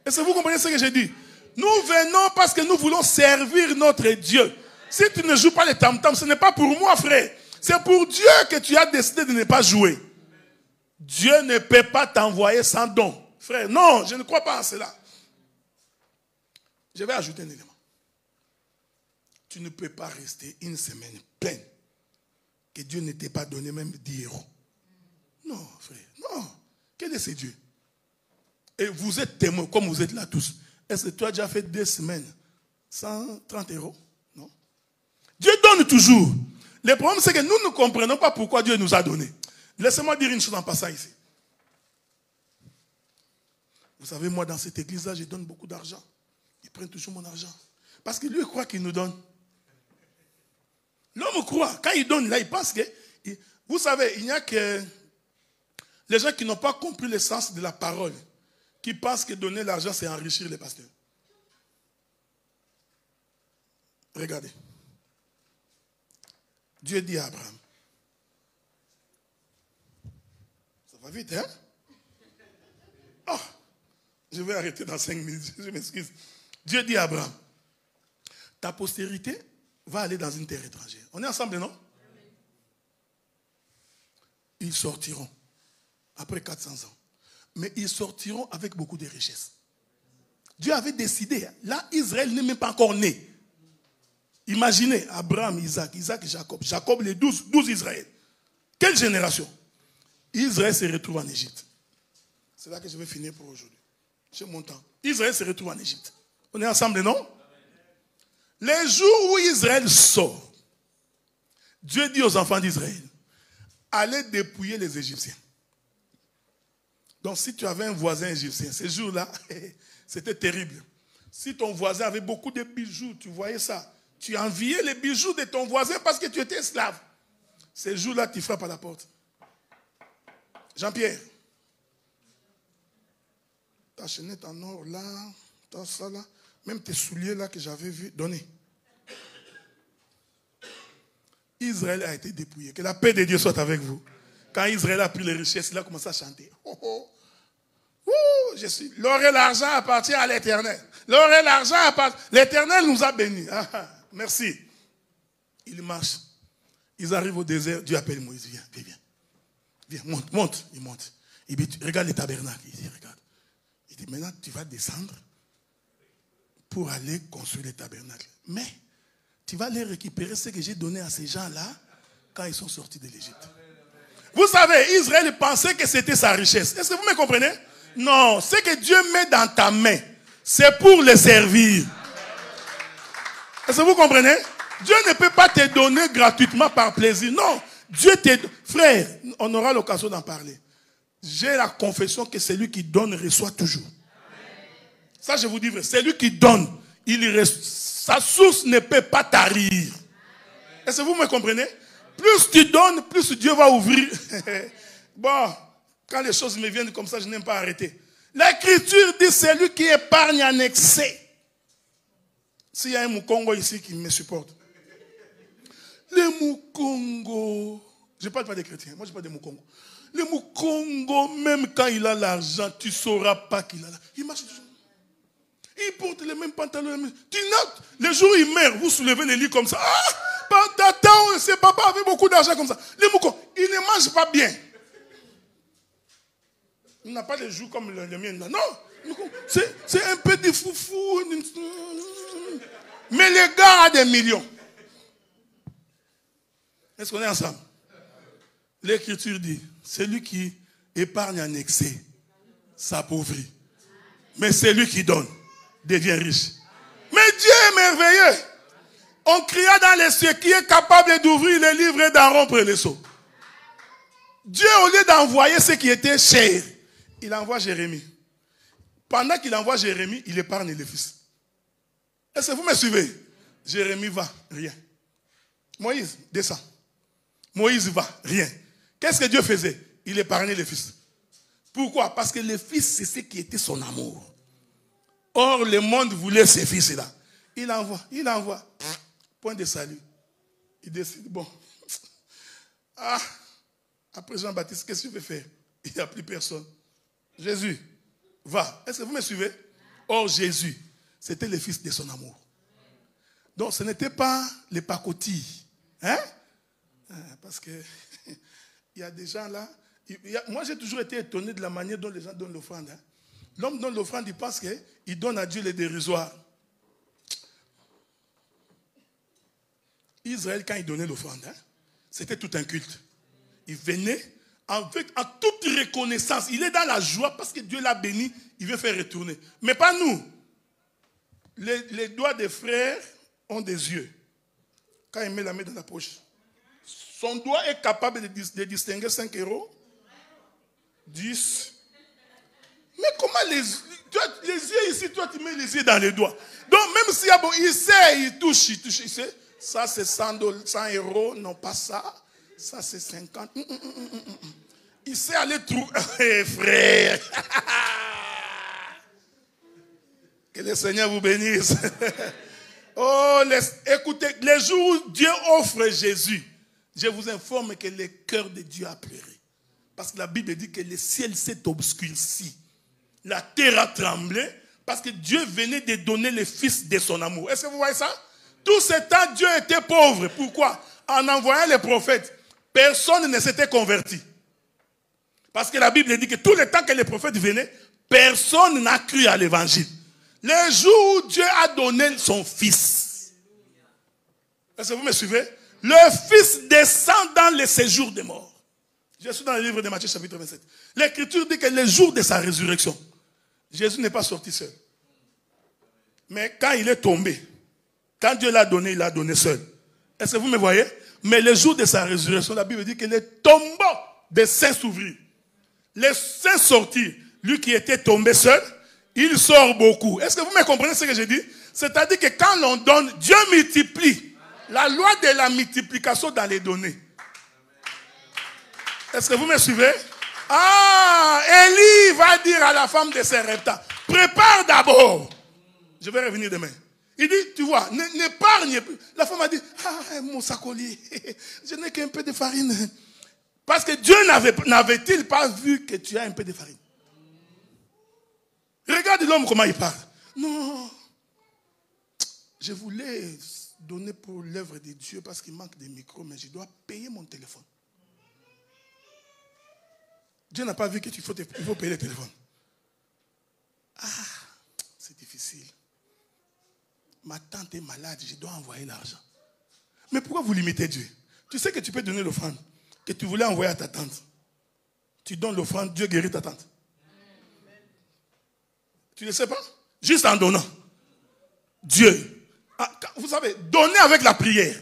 B: Est-ce que vous comprenez ce que j'ai dit? Nous venons parce que nous voulons servir notre Dieu. Si tu ne joues pas les tam-tams, ce n'est pas pour moi, frère. C'est pour Dieu que tu as décidé de ne pas jouer. Dieu ne peut pas t'envoyer sans don. Frère, non, je ne crois pas en cela. Je vais ajouter un élément. Tu ne peux pas rester une semaine pleine que Dieu ne t'ait pas donné même 10 euros. Non, frère, non. Quel est ce Dieu? Et vous êtes témoins, comme vous êtes là tous. Est-ce que tu as déjà fait 2 semaines 130 euros? Non. Dieu donne toujours. Le problème, c'est que nous ne comprenons pas pourquoi Dieu nous a donné. Laissez-moi dire une chose en passant ici. Vous savez, moi, dans cette église-là, je donne beaucoup d'argent. Ils prennent toujours mon argent. Parce que lui croit qu'il nous donne. L'homme croit. Quand il donne, là, il pense que... Vous savez, il n'y a que les gens qui n'ont pas compris le sens de la parole, qui pensent que donner l'argent, c'est enrichir les pasteurs. Regardez. Dieu dit à Abraham. Ça va vite, hein? Oh, je vais arrêter dans 5 minutes, je m'excuse. Dieu dit à Abraham, ta postérité va aller dans une terre étrangère. On est ensemble, non? Ils sortiront après 400 ans. Mais ils sortiront avec beaucoup de richesses. Dieu avait décidé. Là, Israël n'est même pas encore né. Imaginez, Abraham, Isaac, Jacob. Jacob, les 12 Israël. Quelle génération? Israël se retrouve en Égypte. C'est là que je vais finir pour aujourd'hui. J'ai mon temps. Israël se retrouve en Égypte. On est ensemble, non? Les jours où Israël sort, Dieu dit aux enfants d'Israël, allez dépouiller les Égyptiens. Donc si tu avais un voisin égyptien, ces jours-là, c'était terrible. Si ton voisin avait beaucoup de bijoux, tu voyais ça, tu enviais les bijoux de ton voisin parce que tu étais esclave. Ces jours-là, tu frappes à la porte. Jean-Pierre, ta chaînette en or là, ta ça là, même tes souliers là que j'avais vus, donnez. Israël a été dépouillé. Que la paix de Dieu soit avec vous. Quand Israël a pris les richesses, il a commencé à chanter. Oh, oh. L'or et l'argent appartient à l'Éternel. L'or et l'argent appartient. L'Éternel nous a bénis. Ah, merci. Ils marchent. Ils arrivent au désert. Dieu appelle Moïse. Viens, monte. Il monte. Il dit, regarde les tabernacles. Il dit, regarde. Il dit, maintenant tu vas descendre pour aller construire les tabernacles. Mais tu vas aller récupérer ce que j'ai donné à ces gens-là quand ils sont sortis de l'Égypte. Vous savez, Israël pensait que c'était sa richesse. Est-ce que vous me comprenez? Non, ce que Dieu met dans ta main, c'est pour les servir. Est-ce que vous comprenez? Dieu ne peut pas te donner gratuitement par plaisir. Non. Dieu te... Frère, on aura l'occasion d'en parler. J'ai la confession que celui qui donne reçoit toujours. Ça, je vous dis vrai. Celui qui donne, sa source ne peut pas tarir. Est-ce que vous me comprenez? Plus tu donnes, plus Dieu va ouvrir. Bon, quand les choses me viennent comme ça, je n'aime pas arrêter. L'Écriture dit celui qui épargne en excès. S'il y a un Mukongo ici qui me supporte. Les Mukongo. Je ne parle pas des chrétiens, moi je parle des Mukongo. Le Mukongo, même quand il a l'argent, tu ne sauras pas qu'il a l'argent. Il marche toujours. Il porte les mêmes pantalons. Tu notes, le jour où il meurt, vous soulevez les lits comme ça. Ah, c'est papa avait beaucoup d'argent comme ça. Le Mukongo, il ne mange pas bien. Il n'a pas les joues comme le mien. Non, c'est un peu de foufou. Mais le gars a des millions. Est-ce qu'on est ensemble? L'Écriture dit, celui qui épargne en excès s'appauvrit. Mais celui qui donne devient riche. Mais Dieu est merveilleux. On cria dans les cieux qui est capable d'ouvrir les livres et d'en rompre les sceaux. Dieu, au lieu d'envoyer ce qui était cher, il envoie Jérémie. Pendant qu'il envoie Jérémie, il épargne les fils. Est-ce que vous me suivez? Jérémie va, rien. Moïse, descend. Moïse va, rien. Qu'est-ce que Dieu faisait? Il épargnait les fils. Pourquoi? Parce que les fils, c'est ce qui était son amour. Or, le monde voulait ces fils-là. Il envoie. Point de salut. Il décide, bon. Après Jean-Baptiste, qu'est-ce que tu veux faire? Il n'y a plus personne. Jésus, va. Est-ce que vous me suivez? Or, Jésus, c'était le fils de son amour. Donc, ce n'était pas les pacotilles. Hein? Parce que il y a des gens là. Moi, j'ai toujours été étonné de la manière dont les gens donnent l'offrande. Hein? L'homme donne l'offrande, il pense qu'il donne à Dieu les dérisoires. Israël, quand il donnait l'offrande, hein, c'était tout un culte. Il venait en toute reconnaissance. Il est dans la joie parce que Dieu l'a béni, il veut faire retourner. Mais pas nous. Les doigts des frères ont des yeux. Quand il met la main dans la poche, son doigt est capable de distinguer 5 €, 10. Mais comment les yeux ici, toi tu mets les yeux dans les doigts. Donc même s'il y a bon, il sait, il touche, il sait. Ça c'est 100 €, non pas ça. Ça c'est 50. Il sait aller trouver, frère. Que le Seigneur vous bénisse. Écoutez, les jours où Dieu offre Jésus, je vous informe que le cœur de Dieu a pleuré. Parce que la Bible dit que le ciel s'est obscurci. La terre a tremblé parce que Dieu venait de donner le fils de son amour. Est-ce que vous voyez ça? Tout ce temps, Dieu était pauvre. Pourquoi? En envoyant les prophètes, personne ne s'était converti. Parce que la Bible dit que tout le temps que les prophètes venaient, personne n'a cru à l'évangile. Le jour où Dieu a donné son fils. Est-ce que vous me suivez? Le fils descend dans le séjour des morts. Je suis dans le livre de Matthieu chapitre 27. L'Écriture dit que le jour de sa résurrection, Jésus n'est pas sorti seul. Mais quand il est tombé, quand Dieu l'a donné, il l'a donné seul. Est-ce que vous me voyez? Mais le jour de sa résurrection, la Bible dit que les tombeaux des saints s'ouvrirent. Les saints sortirent. Lui qui était tombé seul, il sort beaucoup. Est-ce que vous me comprenez ce que je dis? C'est-à-dire que quand l'on donne, Dieu multiplie. La loi de la multiplication dans les données. Est-ce que vous me suivez? Élie va dire à la femme de Sarepta, prépare d'abord. Je vais revenir demain. Il dit, tu vois, n'épargne plus. La femme a dit, mon sacolier, je n'ai qu'un peu de farine. Parce que Dieu n'avait-il pas vu que tu as un peu de farine? Regarde l'homme comment il parle. Non, je voulais donner pour l'œuvre de Dieu parce qu'il manque de micros, mais je dois payer mon téléphone. Dieu n'a pas vu qu'il faut payer le téléphone. C'est difficile. Ma tante est malade, je dois envoyer l'argent. Mais pourquoi vous limitez Dieu? Tu sais que tu peux donner l'offrande que tu voulais envoyer à ta tante. Tu donnes l'offrande, Dieu guérit ta tante. Tu ne sais pas? Juste en donnant. Dieu Vous savez, donner avec la prière.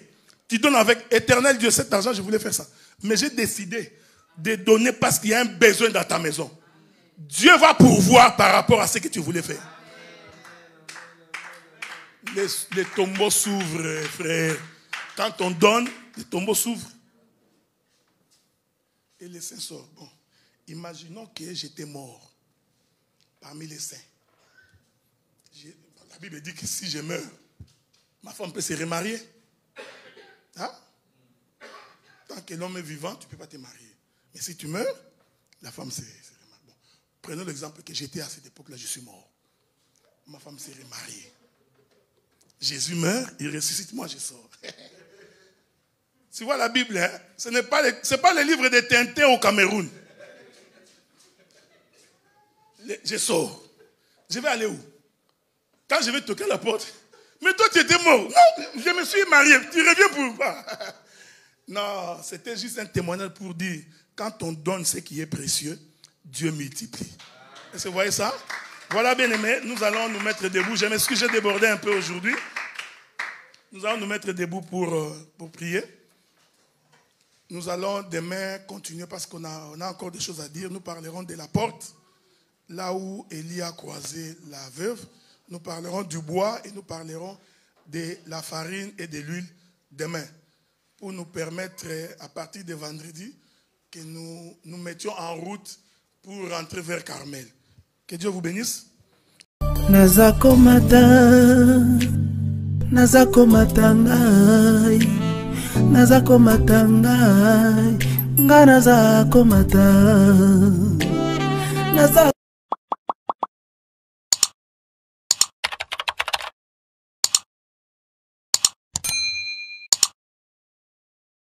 B: Tu donnes avec éternel Dieu, cet argent, je voulais faire ça. Mais j'ai décidé de donner parce qu'il y a un besoin dans ta maison. Dieu va pourvoir par rapport à ce que tu voulais faire. Les tombeaux s'ouvrent, frère. Quand on donne, les tombeaux s'ouvrent. Et les saints sortent. Bon, imaginons que j'étais mort parmi les saints. La Bible dit que si je meurs, ma femme peut se remarier. Hein? Tant que l'homme est vivant, tu ne peux pas te marier. Mais si tu meurs, la femme se remarie. Bon. Prenons l'exemple que j'étais à cette époque-là, je suis mort. Ma femme s'est remariée. Jésus meurt, il ressuscite, moi je sors. Tu vois la Bible, hein? Ce n'est pas le livre de Tintin au Cameroun. Je sors. Je vais aller où? Quand je vais toquer à la porte, mais toi tu étais mort. Non, je me suis marié. Tu reviens pourquoi? Non, c'était juste un témoignage pour dire, quand on donne ce qui est précieux, Dieu multiplie. Est-ce que vous voyez ça? Voilà, bien aimé, nous allons nous mettre debout. Je m'excuse, j'ai débordé un peu aujourd'hui. Nous allons nous mettre debout pour prier. Nous allons demain continuer parce qu'on a encore des choses à dire. Nous parlerons de la porte, là où Élie a croisé la veuve. Nous parlerons du bois et nous parlerons de la farine et de l'huile demain. Pour nous permettre, à partir de vendredi, que nous nous mettions en route pour rentrer vers Carmel. Que Dieu vous bénisse.
C: Nazakomata ngai, nazakomata ngai, nga nazakomata.